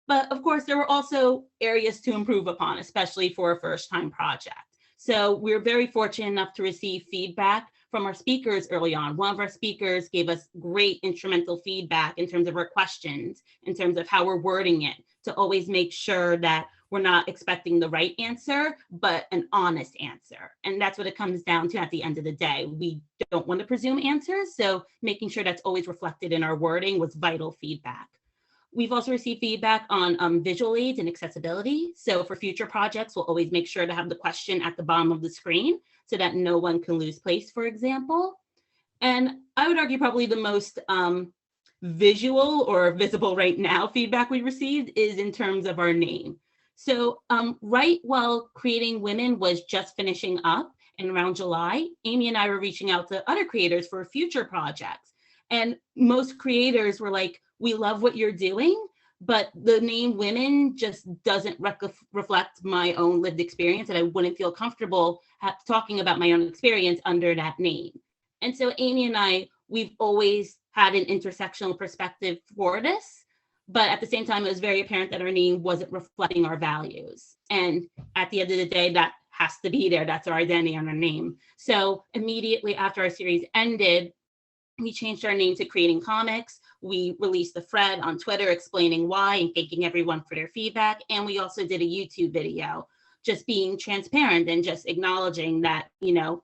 But of course, there were also areas to improve upon, especially for a first-time project. So we're very fortunate enough to receive feedback from our speakers early on. One of our speakers gave us great instrumental feedback in terms of our questions, in terms of how we're wording it, to always make sure that we're not expecting the right answer, but an honest answer. And that's what it comes down to at the end of the day. We don't want to presume answers, so making sure that's always reflected in our wording was vital feedback. We've also received feedback on visual aids and accessibility. So for future projects, we'll always make sure to have the question at the bottom of the screen so that no one can lose place, for example. And I would argue probably the most visual or visible right now feedback we received is in terms of our name. So right while Creating Women was just finishing up in around July, Amy and I were reaching out to other creators for future projects. And most creators were like, we love what you're doing, but the name Women just doesn't reflect my own lived experience, and I wouldn't feel comfortable talking about my own experience under that name. And so Amy and I, we've always had an intersectional perspective for this, but at the same time, it was very apparent that our name wasn't reflecting our values. And at the end of the day, that has to be there. That's our identity and our name. So immediately after our series ended, we changed our name to Creating Comics. We released a thread on Twitter explaining why and thanking everyone for their feedback. And we also did a YouTube video, just being transparent and just acknowledging that, you know,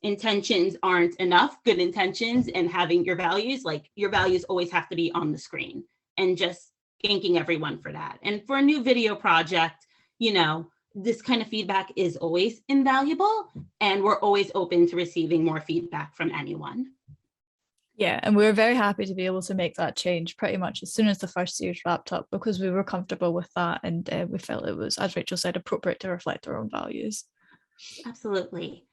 intentions aren't enough, good intentions, and having your values, like your values always have to be on the screen, and just thanking everyone for that. And for a new video project, you know, this kind of feedback is always invaluable, and we're always open to receiving more feedback from anyone. Yeah, and we were very happy to be able to make that change pretty much as soon as the first series wrapped up, because we were comfortable with that, and we felt it was, as Rachael said, appropriate to reflect our own values. Absolutely.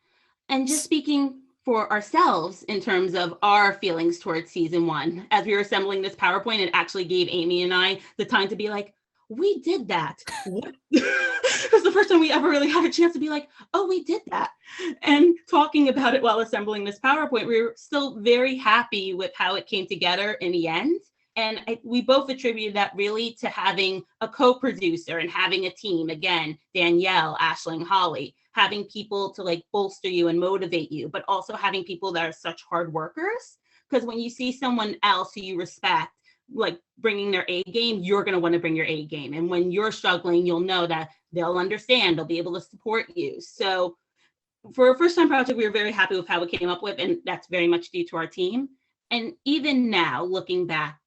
And just speaking for ourselves in terms of our feelings towards season one, as we were assembling this PowerPoint, it actually gave Amy and I the time to be like, we did that. It was the first time we ever really had a chance to be like, oh, we did that. And talking about it while assembling this PowerPoint, we were still very happy with how it came together in the end. And we both attributed that really to having a co-producer and having a team, again, Danielle, Aisling, Holly, having people to like bolster you and motivate you, but also having people that are such hard workers. Because when you see someone else who you respect, like bringing their A game, you're going to want to bring your A game. And when you're struggling, you'll know that they'll understand, they'll be able to support you. So for a first time project, we were very happy with how we came up with, and that's very much due to our team. And even now, looking back,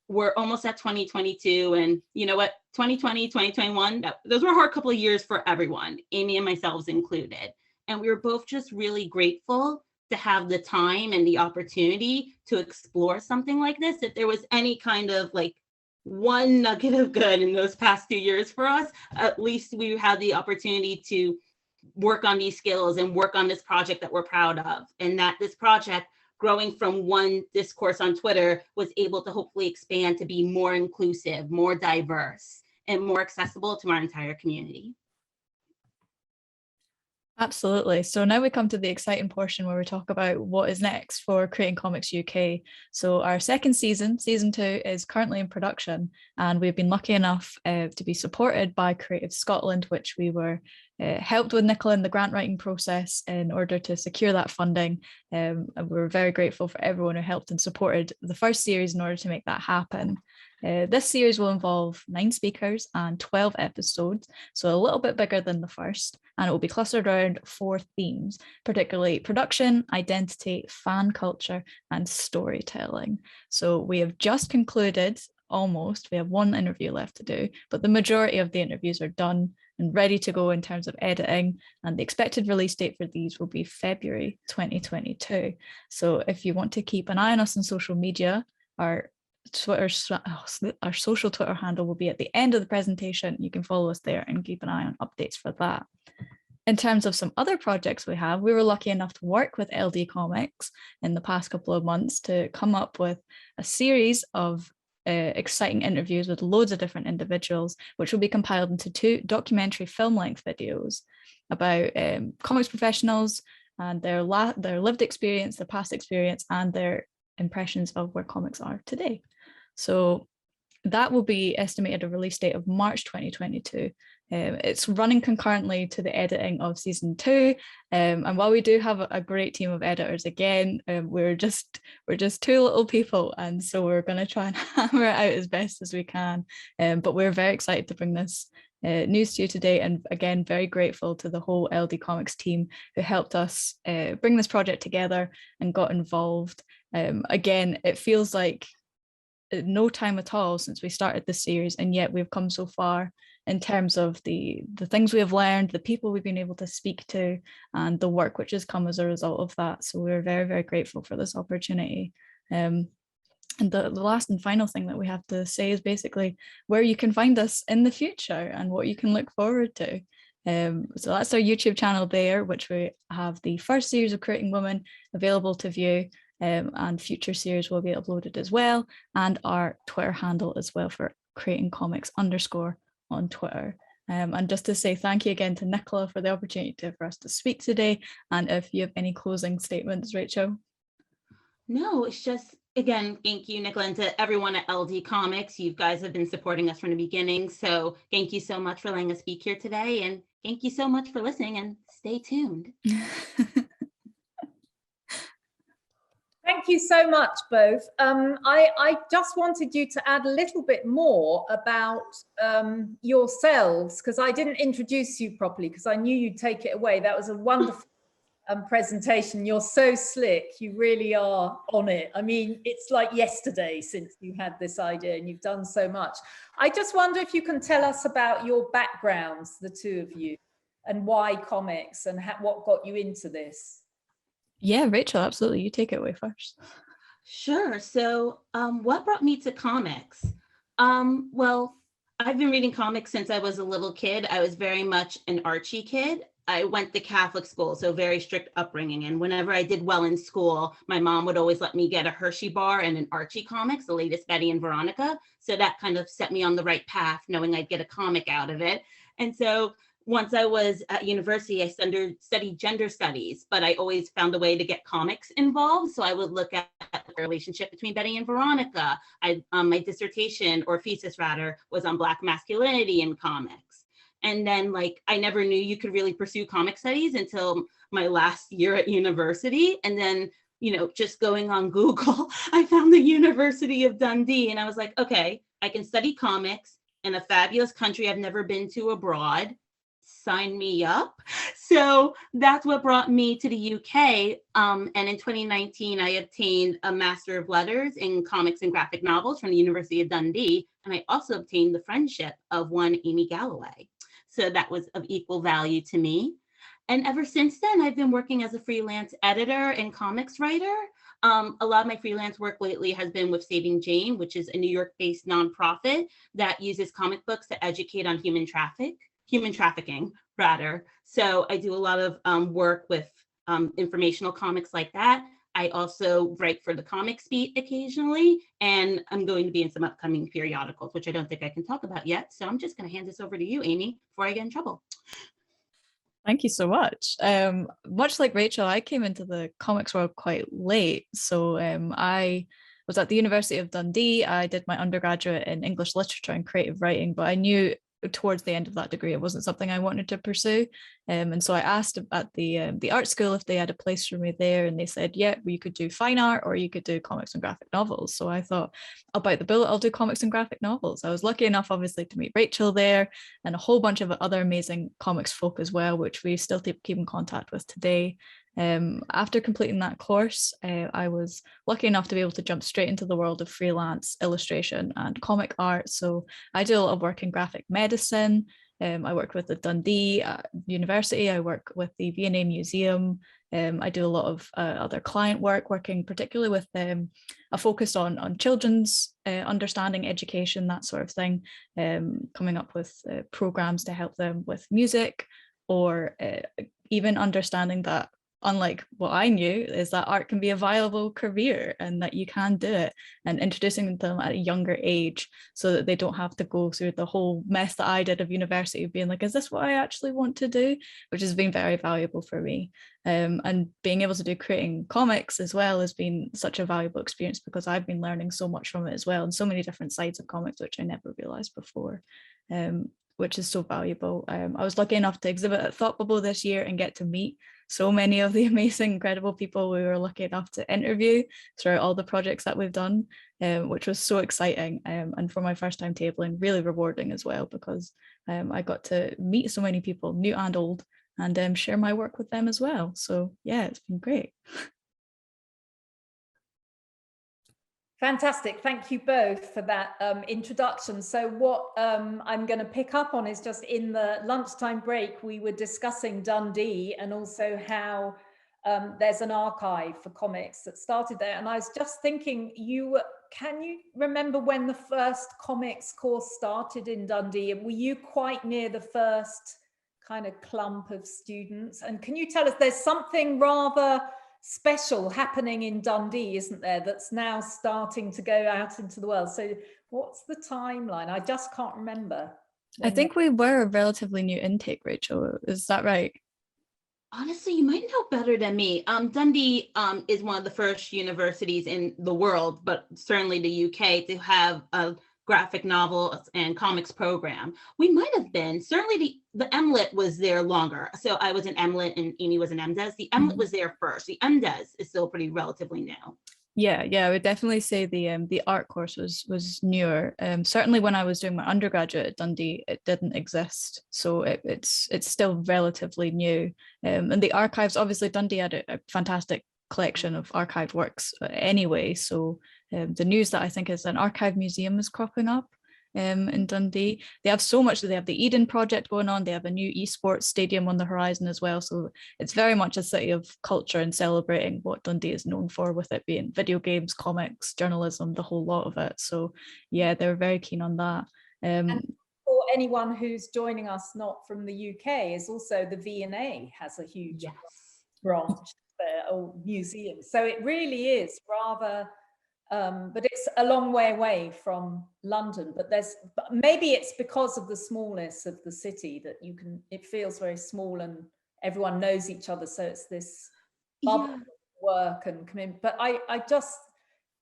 we're almost at 2022, and you know what, 2020, 2021, those were a hard couple of years for everyone, Amy and myself included. And we were both just really grateful to have the time and the opportunity to explore something like this. If there was any kind of like one nugget of good in those past 2 years for us, at least we had the opportunity to work on these skills and work on this project that we're proud of. And that this project, growing from one discourse on Twitter, was able to hopefully expand to be more inclusive, more diverse, and more accessible to our entire community. Absolutely. So now we come to the exciting portion where we talk about what is next for Creating Comics UK. So our second season, season 2, is currently in production, and we've been lucky enough to be supported by Creative Scotland, which we were helped with Nicola in the grant writing process in order to secure that funding. And we're very grateful for everyone who helped and supported the first series in order to make that happen. This series will involve 9 speakers and 12 episodes, so a little bit bigger than the first, and it will be clustered around 4 themes, particularly production, identity, fan culture, and storytelling. So we have just concluded, almost, we have 1 interview left to do, but the majority of the interviews are done and ready to go in terms of editing, and the expected release date for these will be February 2022. So if you want to keep an eye on us on social media, our social Twitter handle will be at the end of the presentation. You can follow us there and keep an eye on updates for that. In terms of some other projects we were lucky enough to work with LD Comics in the past couple of months to come up with a series of exciting interviews with loads of different individuals, which will be compiled into 2 documentary film-length videos about comics professionals and their lived experience, their past experience, and their impressions of where comics are today. So that will be estimated a release date of March 2022. It's running concurrently to the editing of season 2, and while we do have a great team of editors, again, we're just 2 little people, and so we're going to try and hammer it out as best as we can. But we're very excited to bring this news to you today, and again, very grateful to the whole LD Comics team who helped us bring this project together and got involved. Again, it feels like no time at all since we started this series, and yet we've come so far in terms of the things we have learned, the people we've been able to speak to, and the work which has come as a result of that. So we're very, very grateful for this opportunity. And the last and final thing that we have to say is basically where you can find us in the future and what you can look forward to. So that's our YouTube channel there, which we have the first series of Creating Women available to view, and future series will be uploaded as well, and our Twitter handle as well for Creating Comics _ on Twitter. And just to say thank you again to Nicola for the opportunity for us to speak today. And if you have any closing statements, Rachael. No, it's just, again, thank you, Nicola, and to everyone at LD Comics. You guys have been supporting us from the beginning. So thank you so much for letting us speak here today. And thank you so much for listening, and stay tuned. Thank you so much, both. I just wanted you to add a little bit more about yourselves, because I didn't introduce you properly, because I knew you'd take it away. That was a wonderful presentation. You're so slick. You really are on it. I mean, it's like yesterday since you had this idea, and you've done so much. I just wonder if you can tell us about your backgrounds, the two of you, and why comics, and what got you into this. Yeah, Rachael, absolutely. You take it away first. Sure. So what brought me to comics? Well, I've been reading comics since I was a little kid. I was very much an Archie kid. I went to Catholic school, so very strict upbringing. And whenever I did well in school, my mom would always let me get a Hershey bar and an Archie comics, the latest Betty and Veronica. So that kind of set me on the right path, knowing I'd get a comic out of it. And so once I was at university, I studied gender studies, but I always found a way to get comics involved. So I would look at the relationship between Betty and Veronica. My dissertation, or thesis rather, was on Black masculinity in comics. And then I never knew you could really pursue comic studies until my last year at university. And then, just going on Google, I found the University of Dundee, and I was like, okay, I can study comics in a fabulous country I've never been to abroad. Sign me up. So that's what brought me to the UK. And in 2019, I obtained a Master of Letters in Comics and Graphic Novels from the University of Dundee. And I also obtained the friendship of one Amy Galloway. So that was of equal value to me. And ever since then, I've been working as a freelance editor and comics writer. A lot of my freelance work lately has been with Saving Jane, which is a New York-based nonprofit that uses comic books to educate on human trafficking rather. So I do a lot of work with informational comics like that. I also write for the Comics Beat occasionally, and I'm going to be in some upcoming periodicals, which I don't think I can talk about yet. So I'm just going to hand this over to you, Amy, before I get in trouble. Thank you so much. Much like Rachael, I came into the comics world quite late. So I was at the University of Dundee. I did my undergraduate in English literature and creative writing, but I knew towards the end of that degree it wasn't something I wanted to pursue, and so I asked at the art school if they had a place for me there, and they said, yeah, you could do fine art or you could do comics and graphic novels. So I thought, I'll bite the bullet, I'll do comics and graphic novels. I was lucky enough obviously to meet Rachael there, and a whole bunch of other amazing comics folk as well, which we still keep in contact with today. After completing that course, I was lucky enough to be able to jump straight into the world of freelance illustration and comic art. So I do a lot of work in graphic medicine. I work with the Dundee University. I work with the V&A Museum. I do a lot of other client work, working particularly with a focus on children's understanding, education, that sort of thing, coming up with programs to help them with music, or even understanding that, unlike what I knew, is that art can be a viable career and that you can do it, and introducing them at a younger age so that they don't have to go through the whole mess that I did of university, being like, is this what I actually want to do? Which has been very valuable for me. And being able to do creating comics as well has been such a valuable experience, because I've been learning so much from it as well, and so many different sides of comics which I never realized before. which is so valuable. I was lucky enough to exhibit at Thought Bubble this year and get to meet so many of the amazing, incredible people we were lucky enough to interview throughout all the projects that we've done, which was so exciting. And for my first time tabling, really rewarding as well, because I got to meet so many people, new and old, and share my work with them as well. So yeah, it's been great. Fantastic. Thank you both for that introduction. So what I'm going to pick up on is just in the lunchtime break, we were discussing Dundee and also how there's an archive for comics that started there. And I was just thinking, can you remember when the first comics course started in Dundee? And were you quite near the first kind of clump of students? And can you tell us, there's something rather special happening in Dundee, isn't there, that's now starting to go out into the world? So what's the timeline? I just can't remember. I think we were a relatively new intake, Rachael. Is that right? Honestly, you might know better than me. Dundee is one of the first universities in the world, but certainly the UK, to have a graphic novel and comics program. We might have been, certainly the MLit was there longer. So I was an MLit and Amy was an MDes. The MLit was there first. The MDes is still pretty relatively new. Yeah, I would definitely say the art course was newer. Certainly when I was doing my undergraduate at Dundee, it didn't exist. So it's still relatively new. And the archives, obviously Dundee had a fantastic collection of archived works anyway. So the news that I think is an archive museum is cropping up in Dundee. They have so much. They have the Eden project going on. They have a new esports stadium on the horizon as well. So it's very much a city of culture and celebrating what Dundee is known for, with it being video games, comics, journalism, the whole lot of it. So yeah, they're very keen on that. And for anyone who's joining us not from the UK, is also the V&A has a huge branch there, or museum. So it really is rather but it's a long way away from London, but maybe it's because of the smallness of the city that it feels very small and everyone knows each other. So it's this bubble of work and commitment. But I just,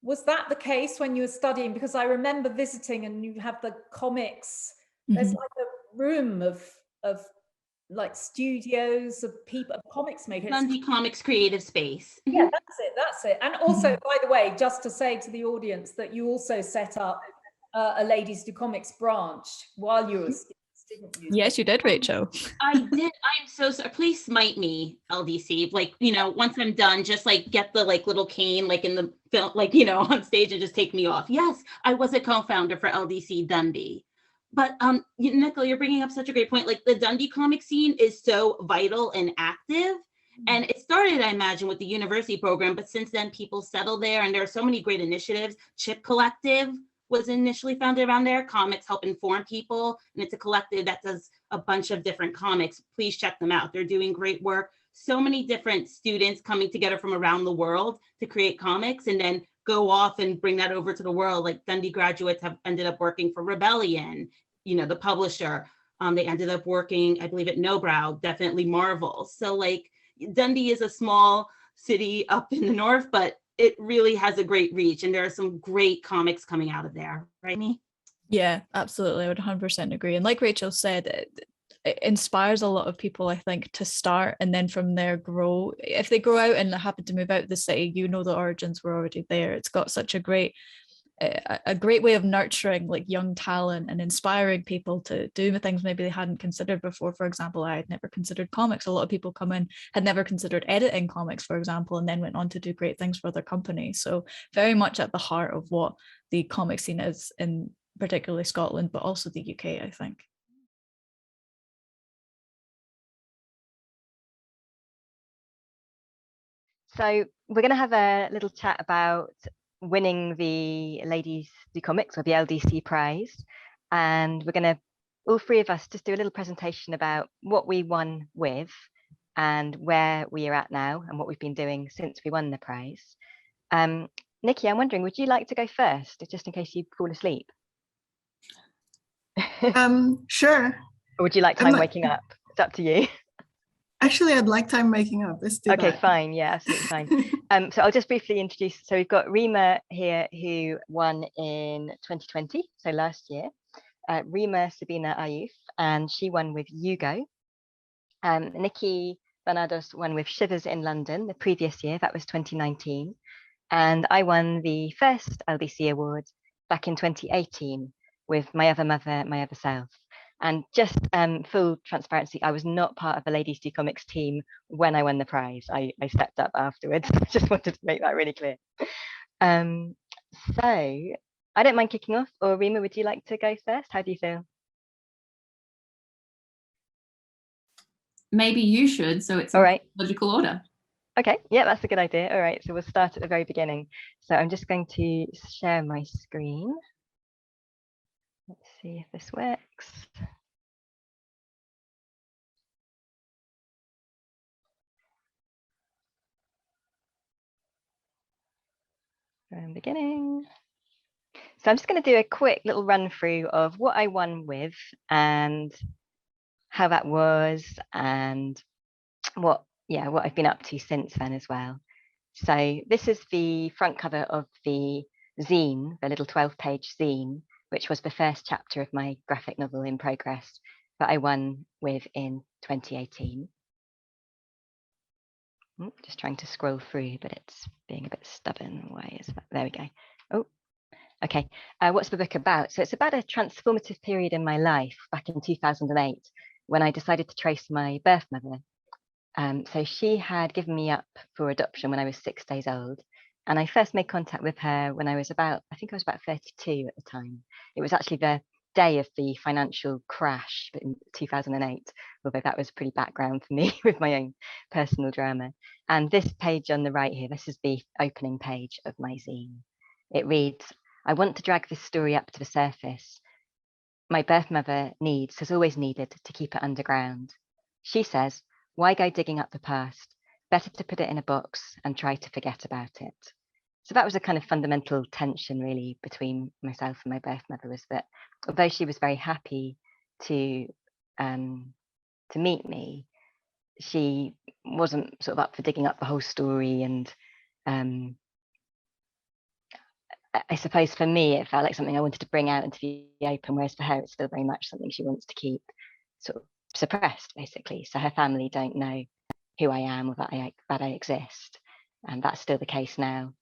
was that the case when you were studying? Because I remember visiting and you have the comics, there's like a room of like studios of people, of comics makers. Dundee Comics Creative Space. Yeah, that's it. And also, by the way, just to say to the audience that you also set up a Ladies Do Comics branch while you were students, didn't you? Yes, you did, Rachael. I did. I'm so sorry. Please smite me, LDC. Like, once I'm done, just like get the like little cane, like in the film, like, on stage, and just take me off. Yes, I was a co-founder for LDC Dundee. But Nicola, you're bringing up such a great point. Like, the Dundee comic scene is so vital and active. And it started, I imagine, with the university program, but since then people settled there, and there are so many great initiatives. Chip Collective was initially founded around there. Comics help inform people, and it's a collective that does a bunch of different comics. Please check them out. They're doing great work. So many different students coming together from around the world to create comics and then go off and bring that over to the world. Like, Dundee graduates have ended up working for Rebellion, the publisher. They ended up working, I believe, at Nobrow, definitely Marvel. So like, Dundee is a small city up in the north, but it really has a great reach, and there are some great comics coming out of there, right, Me? Yeah, absolutely. I would 100% agree. And like Rachael said, it inspires a lot of people, I think, to start and then from there grow. If they grow out and happen to move out of the city, the origins were already there. It's got such a great way of nurturing like young talent and inspiring people to do the things maybe they hadn't considered before. For example, I had never considered comics. A lot of people come in, had never considered editing comics, for example, and then went on to do great things for their company. So very much at the heart of what the comic scene is in particularly Scotland, but also the UK, I think. So we're going to have a little chat about winning the Ladies Do Comics, or the LDC prize. And we're going to, all three of us, just do a little presentation about what we won with and where we are at now and what we've been doing since we won the prize. Niki, I'm wondering, would you like to go first, just in case you fall asleep? Sure. Or would you like time waking up? It's up to you. Actually, I'd like time waking up. Let's do that. Okay, fine. Yeah, absolutely fine. So I'll just briefly introduce. So we've got Rima here, who won in 2020, so last year. Rima, Sabina, Aouf, and she won with Hugo. Niki Bañados won with Shivers in London the previous year, that was 2019. And I won the first LDC award back in 2018 with My Other Mother, My Other Self. And just full transparency, I was not part of the Ladies Do Comics team when I won the prize. I stepped up afterwards. Just wanted to make that really clear. So I don't mind kicking off. Or Rima, would you like to go first? How do you feel? Maybe you should, so it's all right. Logical order. Okay, yeah, that's a good idea. All right, so we'll start at the very beginning. So I'm just going to share my screen. Let's see if this works. From beginning. So I'm just going to do a quick little run through of what I won with and how that was and what I've been up to since then as well. So this is the front cover of the zine, the little 12-page zine, which was the first chapter of my graphic novel in progress that I won with in 2018. Just trying to scroll through, but it's being a bit stubborn. Why is that? There we go. Oh, okay. What's the book about? So it's about a transformative period in my life back in 2008 when I decided to trace my birth mother. So she had given me up for adoption when I was 6 days old. And I first made contact with her when I was about 32 at the time. It was actually the day of the financial crash in 2008, although that was pretty background for me with my own personal drama. And this page on the right here, this is the opening page of my zine. It reads, "I want to drag this story up to the surface. My birth mother has always needed to keep it underground. She says, why go digging up the past? Better to put it in a box and try to forget about it." So that was a kind of fundamental tension really between myself and my birth mother, was that although she was very happy to meet me, she wasn't sort of up for digging up the whole story. And I suppose for me, it felt like something I wanted to bring out into the open, whereas for her, it's still very much something she wants to keep sort of suppressed, basically. So her family don't know who I am or that I exist. And that's still the case now,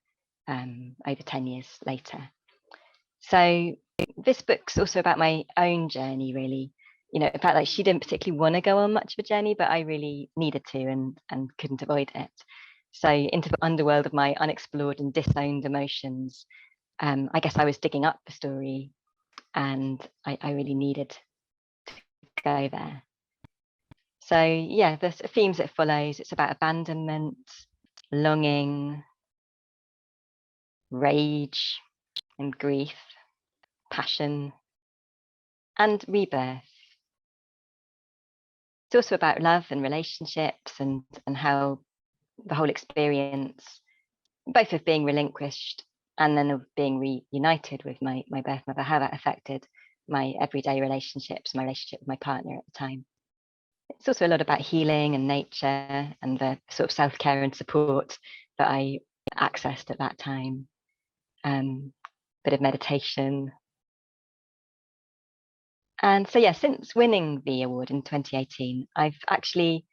over 10 years later. So this book's also about my own journey, really. You know, in fact, like she didn't particularly want to go on much of a journey, but I really needed to and couldn't avoid it. So into the underworld of my unexplored and disowned emotions, I guess I was digging up the story, and I really needed to go there. So yeah, the themes it follows, it's about abandonment, longing, rage and grief, passion, and rebirth. It's also about love and relationships and how the whole experience, both of being relinquished and then of being reunited with my birth mother, how that affected my everyday relationships, my relationship with my partner at the time. It's also a lot about healing and nature and the sort of self-care and support that I accessed at that time. Bit of meditation. And so, yeah, since winning the award in 2018, I've actually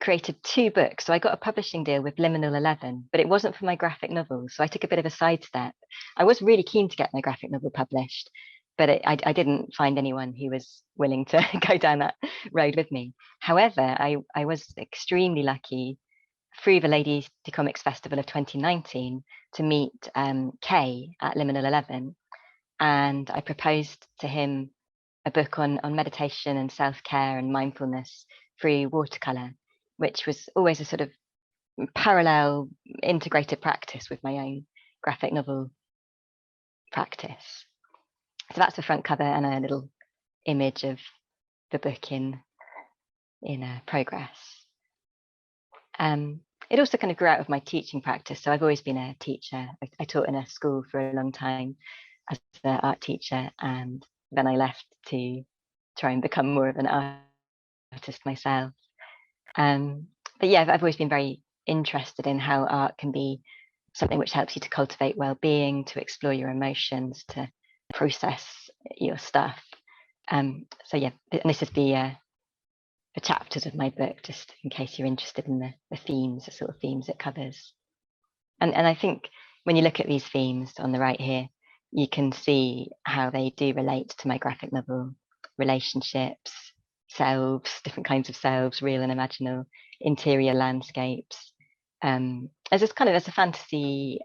created 2 books. So I got a publishing deal with Liminal 11, but it wasn't for my graphic novel. So I took a bit of a sidestep. I was really keen to get my graphic novel published, but I didn't find anyone who was willing to go down that road with me. However, I was extremely lucky through the Ladies Do Comics Festival of 2019 to meet Kay at Liminal 11. And I proposed to him a book on meditation and self-care and mindfulness through watercolor, which was always a sort of parallel integrated practice with my own graphic novel practice. So that's the front cover and a little image of the book in progress. It also kind of grew out of my teaching practice. So I've always been a teacher. I taught in a school for a long time as an art teacher, and then I left to try and become more of an artist myself. But yeah, I've always been very interested in how art can be something which helps you to cultivate well-being, to explore your emotions, to process your stuff. So yeah, and this is the chapters of my book, just in case you're interested in the themes, the sort of themes it covers. And I think when you look at these themes on the right here, you can see how they do relate to my graphic novel: relationships, selves, different kinds of selves, real and imaginal, interior landscapes. There's a fantasy.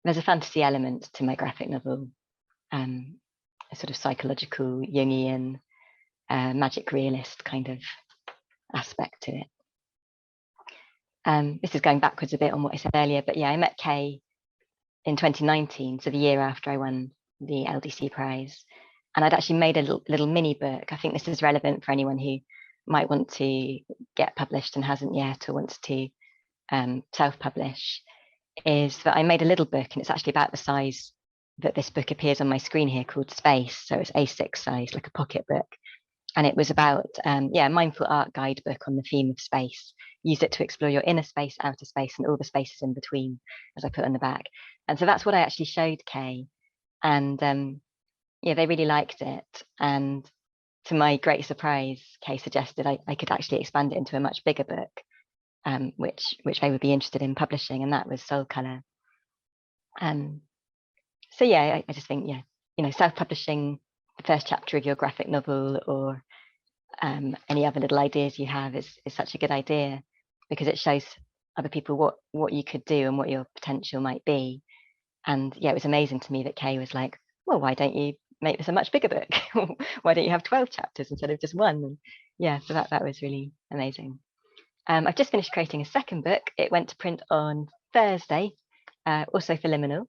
There's a fantasy element to my graphic novel, a sort of psychological Jungian, magic realist kind of aspect to it. This is going backwards a bit on what I said earlier, but yeah, I met Kay in 2019, so the year after I won the LDC prize, and I'd actually made a little mini book. I think this is relevant for anyone who might want to get published and hasn't yet, or wants to self-publish, is that I made a little book, and it's actually about the size that this book appears on my screen here, called Space. So it's A6 size, like a pocket book. And it was about, a mindful art guidebook on the theme of space. Use it to explore your inner space, outer space, and all the spaces in between, as I put on the back. And so that's what I actually showed Kay. And they really liked it. And to my great surprise, Kay suggested I could actually expand it into a much bigger book, which they would be interested in publishing, and that was Soul Colour. So yeah, I just think, self-publishing the first chapter of your graphic novel, or any other little ideas you have, is such a good idea, because it shows other people what you could do and what your potential might be. And yeah, it was amazing to me that Kay was like, well, why don't you make this a much bigger book? Why don't you have 12 chapters instead of just one? And yeah, so that was really amazing. I've just finished creating a second book. It went to print on Thursday, also for Liminal,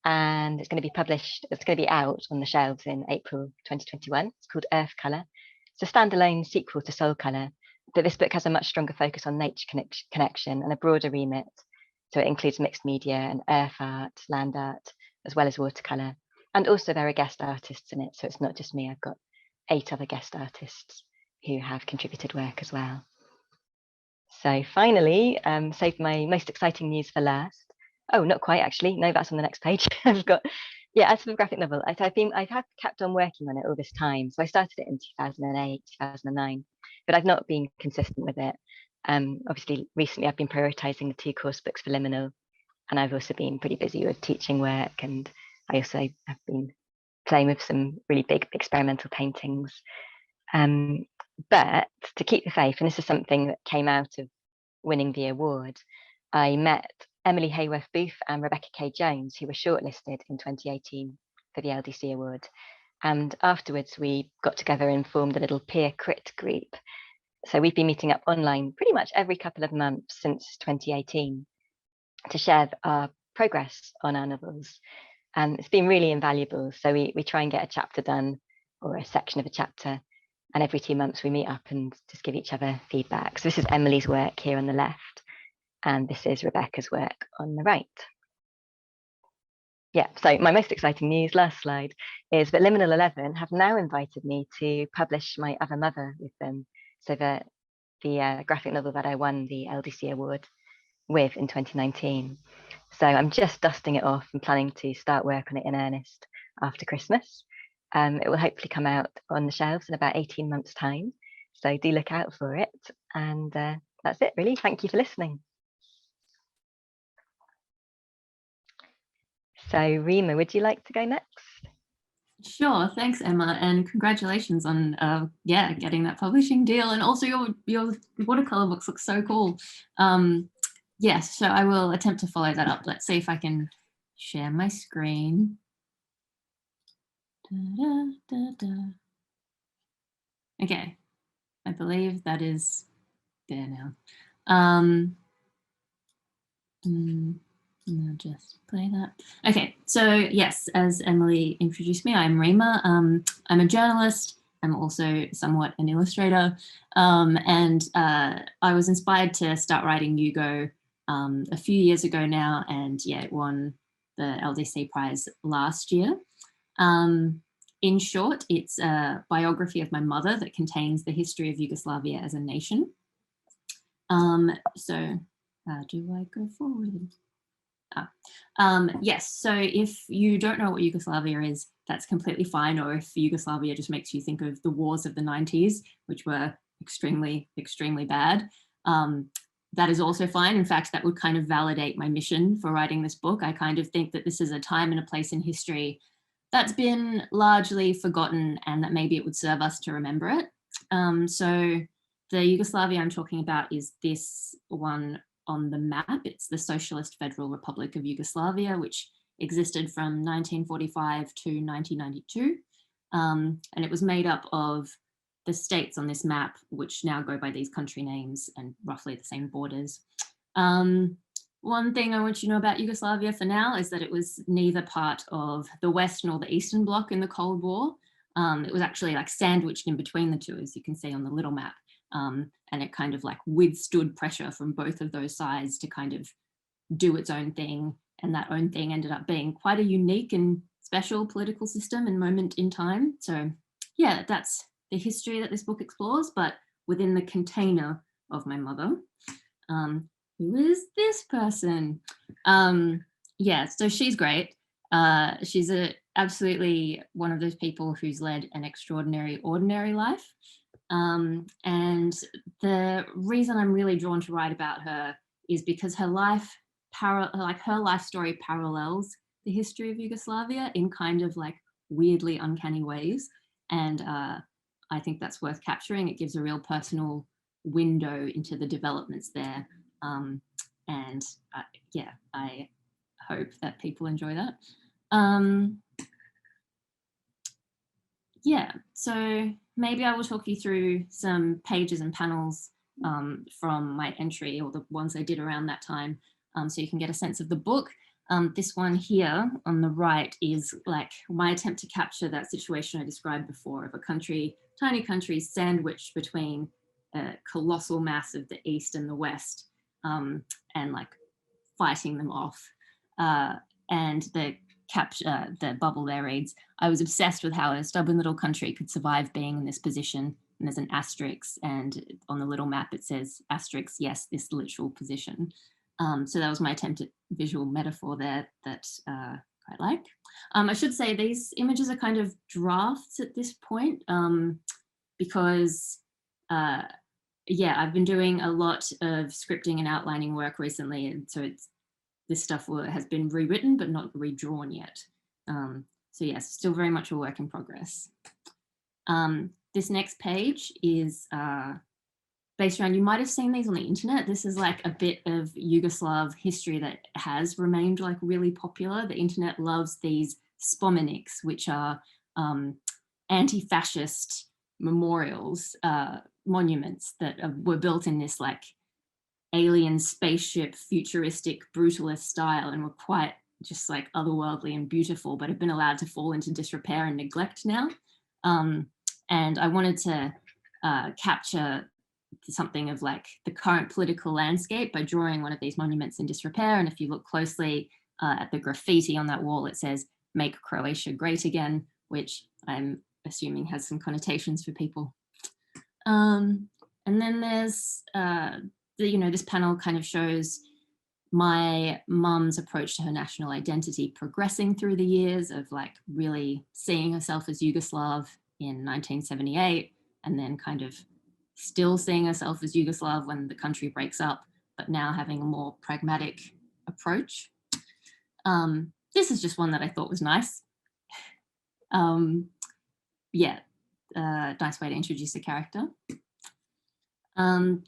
and it's going to be published. It's going to be out on the shelves in April 2021. It's called Earth Colour. It's a standalone sequel to Soul Colour, but this book has a much stronger focus on nature connection and a broader remit. So it includes mixed media and earth art, land art, as well as watercolour. And also there are guest artists in it, so it's not just me. I've got 8 other guest artists who have contributed work as well. So finally, saved my most exciting news for last. Oh, not quite actually. No, that's on the next page. I've got, as for the graphic novel, I have kept on working on it all this time. So I started it in 2008, 2009, but I've not been consistent with it. Obviously, recently I've been prioritising the 2 course books for Liminal, and I've also been pretty busy with teaching work, and I also have been playing with some really big experimental paintings. But to keep the faith, and this is something that came out of winning the award, I met Emily Hayworth Booth and Rebecca K. Jones, who were shortlisted in 2018 for the LDC award. And afterwards, we got together and formed a little peer crit group. So we've been meeting up online pretty much every couple of months since 2018 to share our progress on our novels. And it's been really invaluable. So we try and get a chapter done, or a section of a chapter, and every 2 months we meet up and just give each other feedback. So this is Emily's work here on the left, and this is Rebecca's work on the right. Yeah, so my most exciting news, last slide, is that Liminal 11 have now invited me to publish my other mother with them. So the graphic novel that I won the LDC award with in 2019. So I'm just dusting it off and planning to start work on it in earnest after Christmas. It will hopefully come out on the shelves in about 18 months' time. So do look out for it. And that's it, really. Thank you for listening. So Rima, would you like to go next? Sure, thanks, Emma, and congratulations on getting that publishing deal, and also your watercolor books look so cool. Yes, so I will attempt to follow that up. Let's see if I can share my screen. Okay, I believe that is there now. I'll just play that. Okay, so yes, as Emily introduced me, I'm Rima. I'm a journalist. I'm also somewhat an illustrator. And I was inspired to start writing Yugo a few years ago now, and it won the LDC prize last year. In short, it's a biography of my mother that contains the history of Yugoslavia as a nation. Do I go forward? Yes, so if you don't know what Yugoslavia is, that's completely fine. Or if Yugoslavia just makes you think of the wars of the 90s, which were extremely, extremely bad, that is also fine. In fact, that would kind of validate my mission for writing this book. I kind of think that this is a time and a place in history that's been largely forgotten, and that maybe it would serve us to remember it. So the Yugoslavia I'm talking about is this one on the map. It's the Socialist Federal Republic of Yugoslavia, which existed from 1945 to 1992. And it was made up of the states on this map, which now go by these country names and roughly the same borders. One thing I want you to know about Yugoslavia for now is that it was neither part of the West nor the Eastern Bloc in the Cold War. It was actually like sandwiched in between the two, as you can see on the little map. And it kind of like withstood pressure from both of those sides to kind of do its own thing. And that own thing ended up being quite a unique and special political system and moment in time. So yeah, that's the history that this book explores, but within the container of my mother. Who is this person? Yeah, so she's great. She's absolutely one of those people who's led an extraordinary, ordinary life. And the reason I'm really drawn to write about her is because her life, her life story parallels the history of Yugoslavia in kind of like weirdly uncanny ways. And I think that's worth capturing. It gives a real personal window into the developments there. And yeah, I hope that people enjoy that. Yeah, so maybe I will talk you through some pages and panels from my entry, or the ones I did around that time, so you can get a sense of the book. This one here on the right is like my attempt to capture that situation I described before of a country, tiny country sandwiched between a colossal mass of the East and the West, and like fighting them off. And the bubble there reads, I was obsessed with how a stubborn little country could survive being in this position. And there's an asterisk, and on the little map it says asterisk, yes, this literal position. So that was my attempt at visual metaphor there that I quite like. I should say these images are kind of drafts at this point, because yeah, I've been doing a lot of scripting and outlining work recently, and so this stuff has been rewritten but not redrawn yet. So yes, still very much a work in progress. This next page is based around, you might have seen these on the internet. This is like a bit of Yugoslav history that has remained like really popular. The internet loves these spomeniks, which are anti-fascist memorials, monuments that were built in this like alien spaceship, futuristic, brutalist style, and were quite just like otherworldly and beautiful, but have been allowed to fall into disrepair and neglect now. And I wanted to capture something of like the current political landscape by drawing one of these monuments in disrepair. And if you look closely at the graffiti on that wall, it says, "Make Croatia Great Again," which I'm assuming has some connotations for people. And then there's, this panel kind of shows my mum's approach to her national identity progressing through the years of like really seeing herself as Yugoslav in 1978, and then kind of still seeing herself as Yugoslav when the country breaks up, but now having a more pragmatic approach. This is just one that I thought was nice. Yeah, nice way to introduce the character.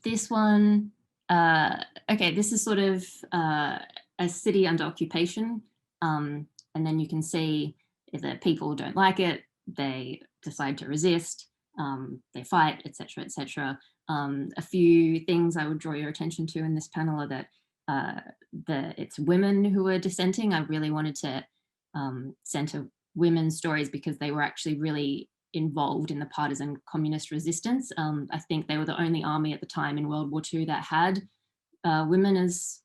This one, okay, this is sort of a city under occupation. And then you can see if the people don't like it, they decide to resist, they fight, etc., etc. A few things I would draw your attention to in this panel are that it's women who are dissenting. I really wanted to center women's stories because they were actually really involved in the partisan communist resistance. I think they were the only army at the time in World War II that had women as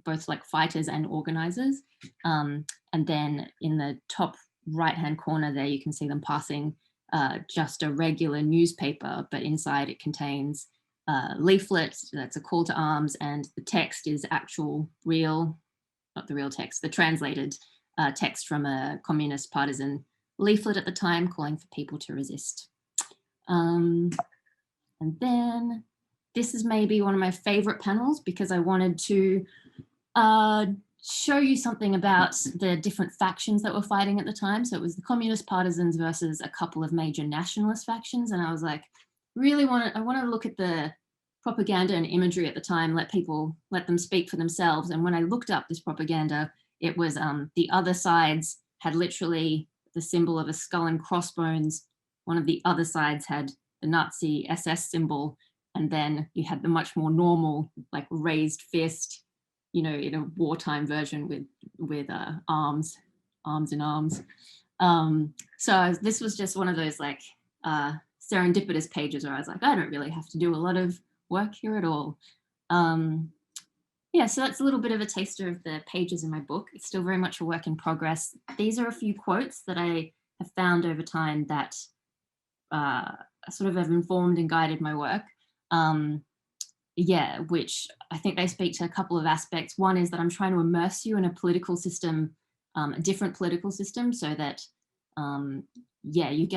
both like fighters and organizers. And then in the top right-hand corner there, you can see them passing just a regular newspaper, but inside it contains leaflets that's a call to arms, and the text is actual real not the real text, the translated text from a communist partisan leaflet at the time calling for people to resist. And then this is maybe one of my favorite panels because I wanted to show you something about the different factions that were fighting at the time. So it was the communist partisans versus a couple of major nationalist factions. And I was like, I want to look at the propaganda and imagery at the time, let them speak for themselves. And when I looked up this propaganda, it was the other sides had literally the symbol of a skull and crossbones. One of the other sides had the Nazi SS symbol. And then you had the much more normal, like raised fist, you know, in a wartime version with arms in arms. So this was just one of those like serendipitous pages where I was like, I don't really have to do a lot of work here at all. Yeah, so that's a little bit of a taster of the pages in my book. It's still very much a work in progress. These are a few quotes that I have found over time that sort of have informed and guided my work. Yeah, which I think they speak to a couple of aspects. One is that I'm trying to immerse you in a political system, a different political system, so that yeah, you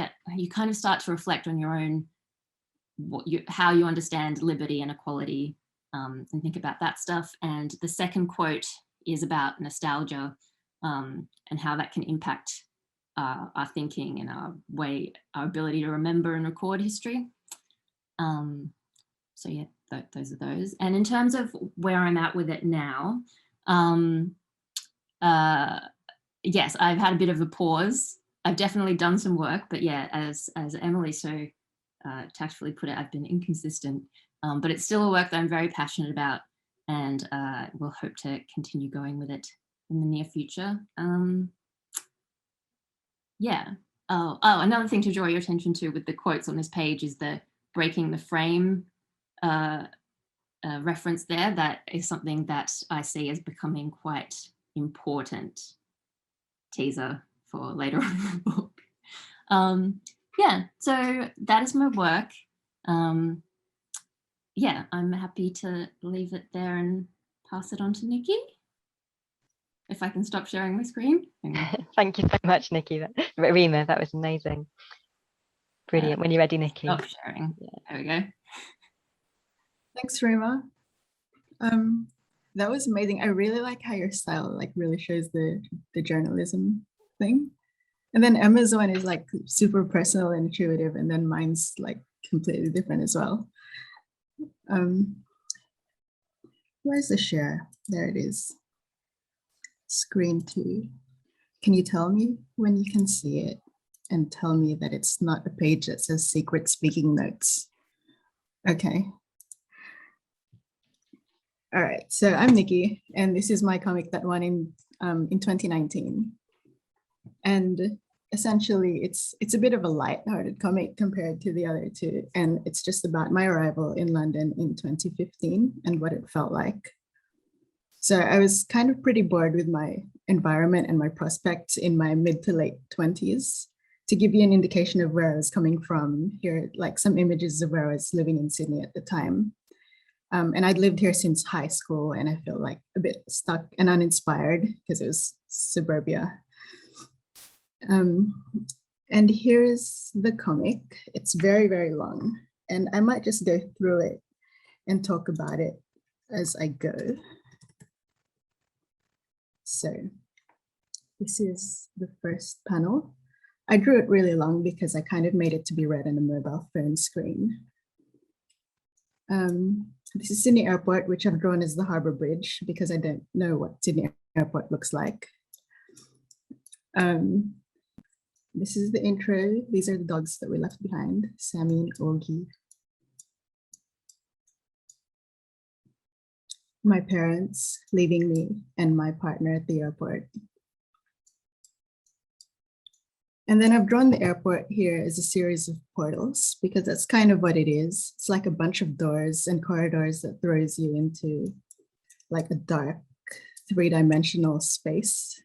kind of start to reflect on your own, how you understand liberty and equality, and think about that stuff. And the second quote is about nostalgia and how that can impact our thinking and our ability to remember and record history. So yeah, those are those. And in terms of where I'm at with it now, yes, I've had a bit of a pause. I've definitely done some work, but yeah, as Emily so tactfully put it, I've been inconsistent, but it's still a work that I'm very passionate about, and we'll hope to continue going with it in the near future. Yeah. Oh, another thing to draw your attention to with the quotes on this page is the breaking the frame reference there. That is something that I see as becoming quite important teaser for later on in the book. Yeah, so that is my work. Yeah, I'm happy to leave it there and pass it on to Niki. If I can stop sharing my screen. Thank you so much, Niki. Rima, that was amazing. Brilliant. When you're ready, Niki. Stop sharing. Yeah, there we go. Thanks, Rima. That was amazing. I really like how your style like really shows the journalism thing. And then Emma's one is like super personal and intuitive, and then mine's like completely different as well. Where's the share? There it is. Screen 2. Can you tell me when you can see it, and tell me that it's not a page that says secret speaking notes? Okay. All right, so I'm Niki, and this is my comic that won in 2019. And essentially, it's a bit of a light-hearted comic compared to the other two, and it's just about my arrival in London in 2015 and what it felt like. So I was kind of pretty bored with my environment and my prospects in my mid to late 20s. To give you an indication of where I was coming from, here are like some images of where I was living in Sydney at the time. And I'd lived here since high school, and I feel like a bit stuck and uninspired because it was suburbia. And here's the comic. It's very, very long, and I might just go through it and talk about it as I go. So this is the first panel. I drew it really long because I kind of made it to be read on a mobile phone screen. This is Sydney Airport, which I've drawn as the Harbour Bridge because I don't know what Sydney Airport looks like. This is the intro. These are the dogs that we left behind, Sammy and Augie. My parents leaving me and my partner at the airport. And then I've drawn the airport here as a series of portals because that's kind of what it is. It's like a bunch of doors and corridors that throws you into like a dark three-dimensional space.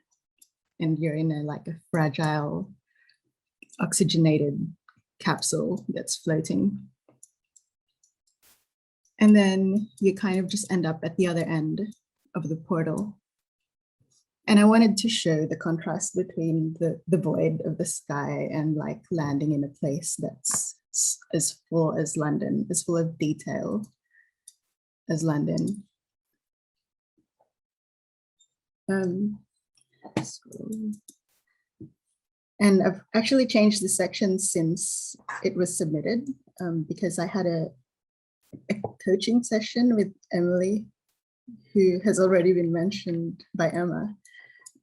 And you're in like a fragile, oxygenated capsule that's floating. And then you kind of just end up at the other end of the portal. And I wanted to show the contrast between the void of the sky and like landing in a place that's as full as London, as full of detail as London. And I've actually changed the section since it was submitted because I had a coaching session with Emily, who has already been mentioned by Emma.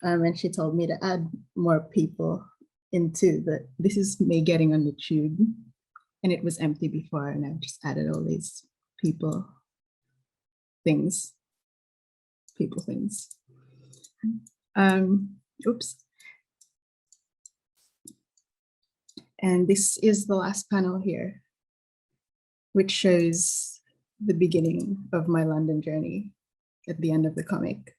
And she told me to add more people into this is me getting on the tube, and it was empty before, and I've just added all these people things. Oops. And this is the last panel here, which shows the beginning of my London journey at the end of the comic.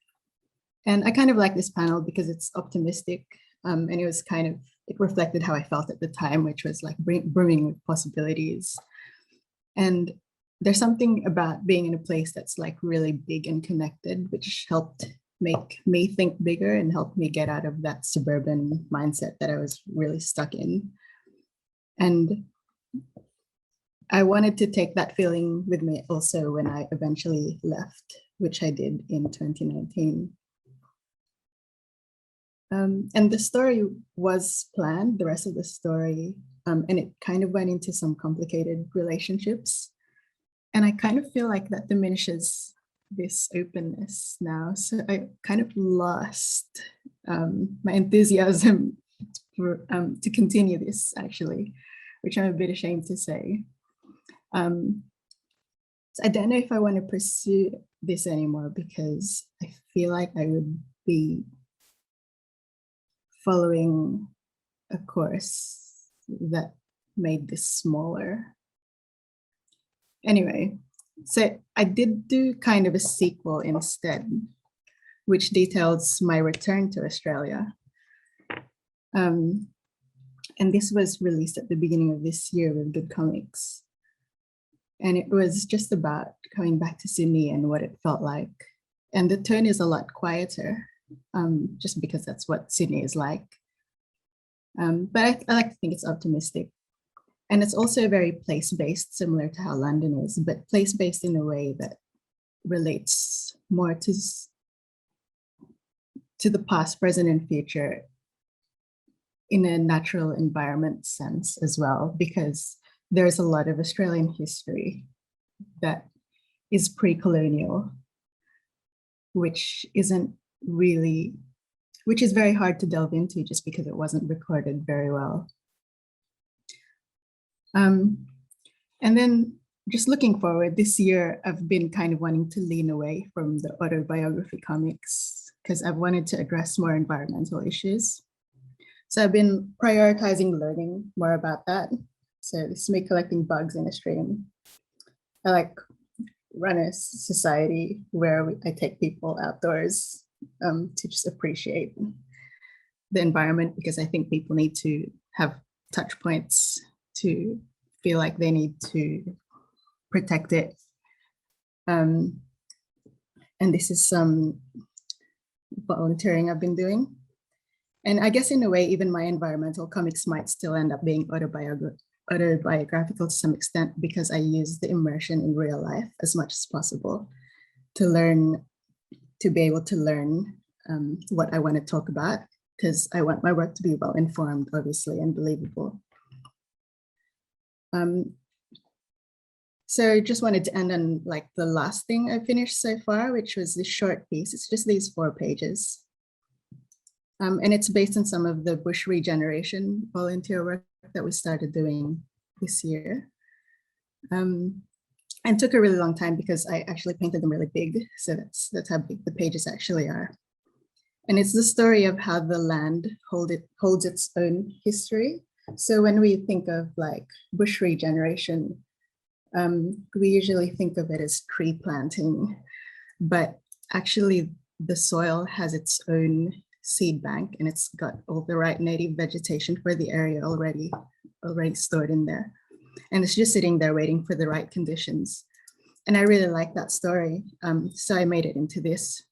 And I kind of like this panel because it's optimistic, and it reflected how I felt at the time, which was like brimming with possibilities. And there's something about being in a place that's like really big and connected, which helped make me think bigger and helped me get out of that suburban mindset that I was really stuck in. And I wanted to take that feeling with me also when I eventually left, which I did in 2019. And the story was planned, the rest of the story, and it kind of went into some complicated relationships. And I kind of feel like that diminishes this openness now. So I kind of lost my enthusiasm to continue this, actually, which I'm a bit ashamed to say. So I don't know if I want to pursue this anymore because I feel like I would be following a course that made this smaller. Anyway, so I did do kind of a sequel instead, which details my return to Australia. And this was released at the beginning of this year with Good Comics. And it was just about coming back to Sydney and what it felt like. And the tone is a lot quieter, just because that's what Sydney is like. But I like to think it's optimistic. And it's also very place-based, similar to how London is, but place-based in a way that relates more to the past, present, and future in a natural environment sense as well, because there's a lot of Australian history that is pre-colonial, which is very hard to delve into just because it wasn't recorded very well. And then just looking forward, this year, I've been kind of wanting to lean away from the autobiography comics because I've wanted to address more environmental issues. So I've been prioritizing learning more about that. So this is me collecting bugs in a stream. I like run a society where I take people outdoors to just appreciate the environment, because I think people need to have touch points to feel like they need to protect it. And this is some volunteering I've been doing. And I guess in a way, even my environmental comics might still end up being autobiographical to some extent, because I use the immersion in real life as much as possible to be able to learn what I want to talk about, because I want my work to be well informed, obviously, and believable. So I just wanted to end on like the last thing I finished so far, which was this short piece. It's just these 4 pages. And it's based on some of the bush regeneration volunteer work that we started doing this year. And took a really long time because I actually painted them really big. So that's how big the pages actually are. And it's the story of how the land holds its own history. So when we think of like bush regeneration, we usually think of it as tree planting, but actually the soil has its own seed bank, and it's got all the right native vegetation for the area already stored in there. And it's just sitting there waiting for the right conditions. And I really like that story. So I made it into this.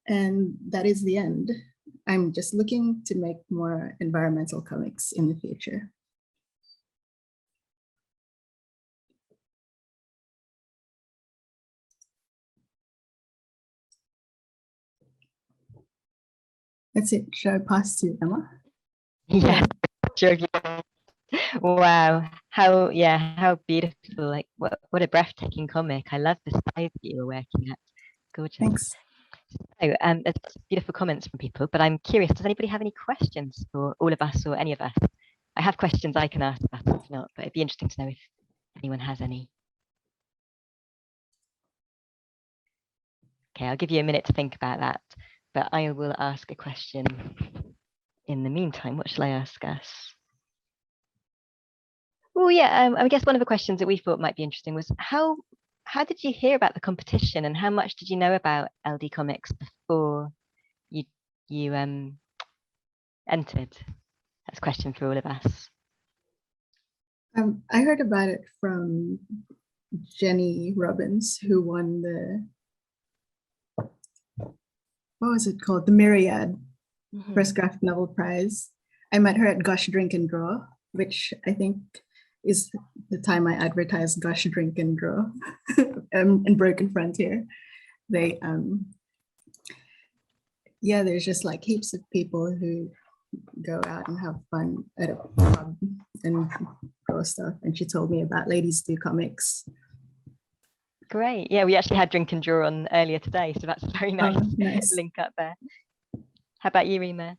And that is the end. I'm just looking to make more environmental comics in the future. That's it. Should I pass to Emma? Yeah, sure. Wow, how beautiful! Like what a breathtaking comic. I love the size that you were working at. Gorgeous. Thanks. So, there's beautiful comments from people, but I'm curious, does anybody have any questions for all of us or any of us? I have questions I can ask us, if not, but it'd be interesting to know if anyone has any. Okay, I'll give you a minute to think about that, but I will ask a question in the meantime. What shall I ask us? Oh yeah, I guess one of the questions that we thought might be interesting was how did you hear about the competition, and how much did you know about LD Comics before you entered? That's a question for all of us. I heard about it from Jenny Robbins, who won the, what was it called? The Myriad First Graphic Novel Prize. I met her at Gush Drink and Draw, which I think is the time I advertised Gush Drink and Draw in Broken Frontier. They, yeah, there's just like heaps of people who go out and have fun at a pub and draw stuff. And she told me about Ladies Do Comics. Great. Yeah, we actually had Drink and Draw on earlier today, so that's a very nice, nice link up there. How about you, Rima?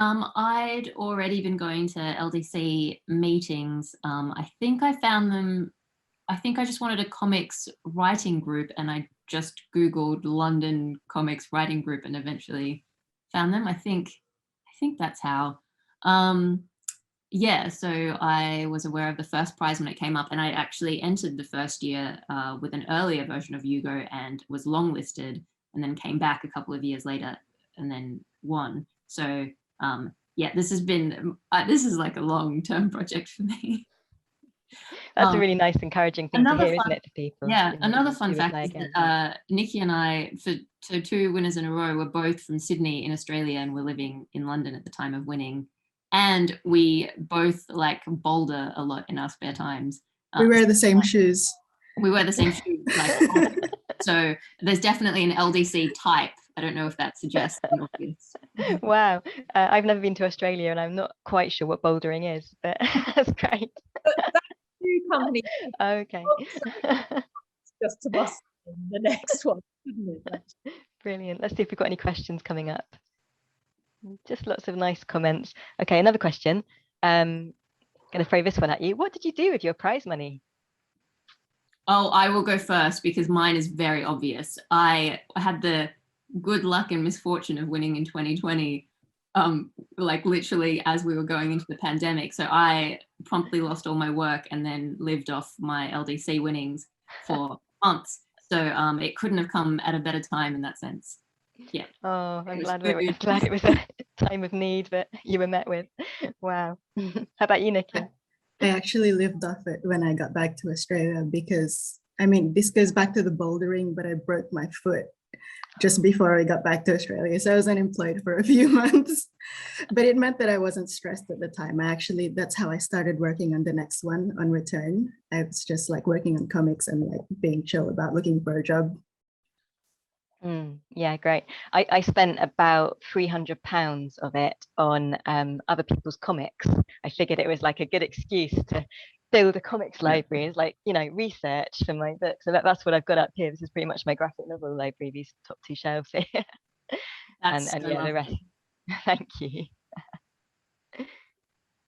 I'd already been going to LDC meetings. I think I found them, I think I just wanted a comics writing group, and I just Googled London comics writing group and eventually found them. I think that's how. Yeah, so I was aware of the first prize when it came up, and I actually entered the first year with an earlier version of Yugo and was longlisted, and then came back a couple of years later and then won. So yeah, this has been, this is like a long-term project for me. That's a really nice, encouraging thing to hear, isn't it, to people? Yeah, you know, another fun to fact apply is again. that Niki and I, so 2 winners in a row, were both from Sydney in Australia and were living in London at the time of winning. And we both like boulder a lot in our spare times. We wear the same shoes. We wear the same shoes. Like, so there's definitely an LDC type. I don't know if that suggests an obvious. Wow, I've never been to Australia and I'm not quite sure what bouldering is, but that's great. Company. Okay. Just to bust the next one, isn't it? Brilliant. Let's see if we've got any questions coming up. Just lots of nice comments. Okay, another question. Going to throw this one at you. What did you do with your prize money? Oh, I will go first because mine is very obvious. I had the good luck and misfortune of winning in 2020, like literally as we were going into the pandemic. So I promptly lost all my work and then lived off my LDC winnings for months. So it couldn't have come at a better time in that sense. Yeah. Oh, I'm glad it was a time of need that you were met with. Wow. How about you, Niki? I actually lived off it when I got back to Australia because, I mean, this goes back to the bouldering, but I broke my foot just before I got back to Australia. So I was unemployed for a few months, but it meant that I wasn't stressed at the time. That's how I started working on the next one on return. I was just like working on comics and like being chill about looking for a job. Yeah, great. I spent about £300 of it on other people's comics. I figured it was like a good excuse to build a comics library, is like, you know, research for my book. So that's what I've got up here. This is pretty much my graphic novel library, these top 2 shelves here. and yeah, the rest. Thank you.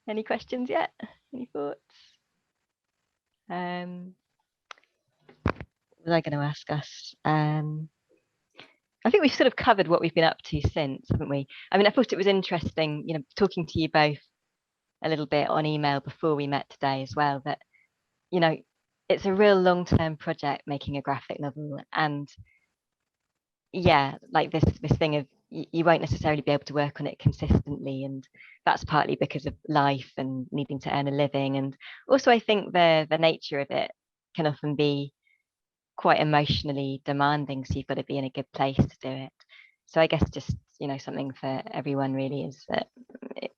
Any questions yet? Any thoughts? What was I going to ask us? I think we've sort of covered what we've been up to since, haven't we? I mean, I thought it was interesting, you know, talking to you both a little bit on email before we met today as well, that, you know, it's a real long-term project making a graphic novel. And yeah, like this thing of you won't necessarily be able to work on it consistently. And that's partly because of life and needing to earn a living. And also I think the nature of it can often be quite emotionally demanding, so you've got to be in a good place to do it. So I guess just, you know, something for everyone really is that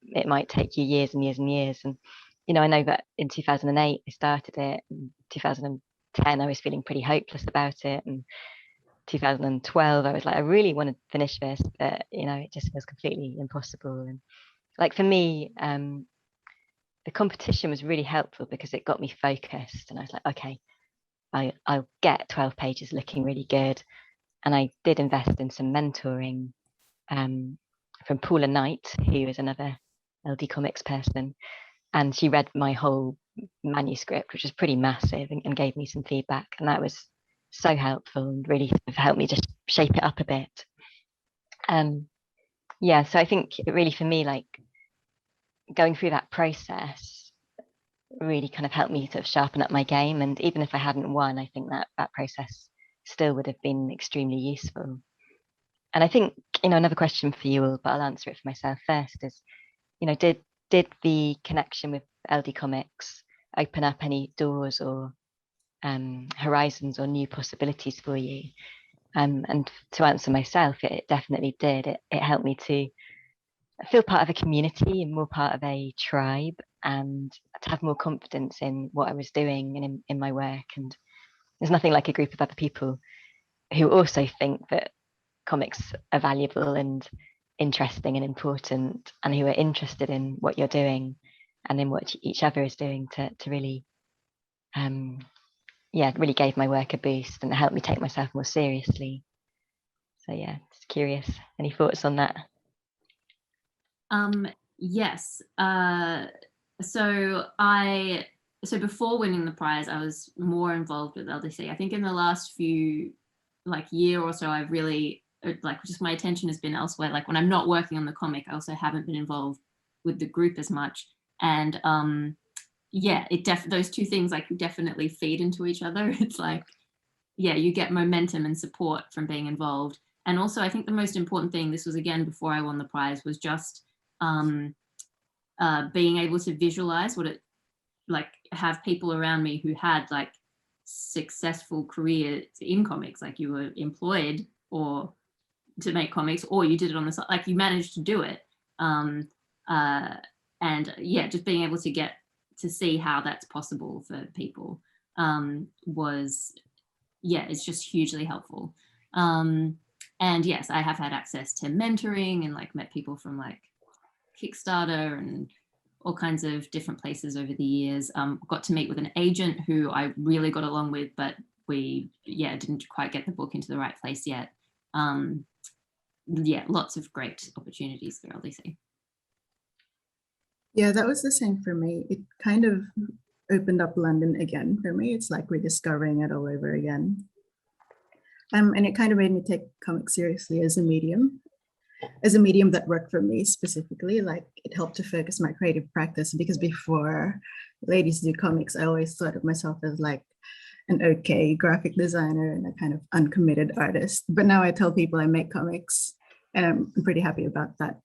it might take you years and years and years. And, you know, I know that in 2008 I started it. In 2010 I was feeling pretty hopeless about it. And 2012 I was like, I really want to finish this, but, you know, it just feels completely impossible. And like for me, the competition was really helpful because it got me focused. And I was like, okay, I'll get 12 pages looking really good. And I did invest in some mentoring from Paula Knight, who is another LDComics person. And she read my whole manuscript, which was pretty massive, and gave me some feedback. And that was so helpful and really sort of helped me just shape it up a bit. Yeah, so I think it really, for me, like going through that process really kind of helped me sort of sharpen up my game. And even if I hadn't won, I think that process still would have been extremely useful. And I think, you know, another question for you all, but I'll answer it for myself first, is, you know, did the connection with LDComics open up any doors or horizons or new possibilities for you? And to answer myself, it definitely did. It helped me to feel part of a community and more part of a tribe, and to have more confidence in what I was doing and in my work. And there's nothing like a group of other people who also think that comics are valuable and interesting and important, and who are interested in what you're doing and in what each other is doing, to really really gave my work a boost and helped me take myself more seriously. So yeah, just curious, any thoughts on that? Yes. So before winning the prize, I was more involved with LDC. I think in the last few year or so, I've really just my attention has been elsewhere. Like when I'm not working on the comic, I also haven't been involved with the group as much. And those two things definitely feed into each other. It's like, yeah, you get momentum and support from being involved. And also I think the most important thing, this was again before I won the prize, was just being able to visualize what it have people around me who had successful careers in comics, like you were employed or to make comics, or you did it on the side, you managed to do it. And just being able to get to see how that's possible for people it's just hugely helpful. And yes, I have had access to mentoring and met people from Kickstarter and all kinds of different places over the years. Got to meet with an agent who I really got along with, but we didn't quite get the book into the right place yet. Lots of great opportunities for LDC. Yeah, that was the same for me. It kind of opened up London again for me. It's like rediscovering it all over again. And it kind of made me take comics seriously as a medium that worked for me specifically. It helped to focus my creative practice, because before Ladies Do Comics, I always thought of myself as an okay graphic designer and a kind of uncommitted artist. But now I tell people I make comics, and I'm pretty happy about that.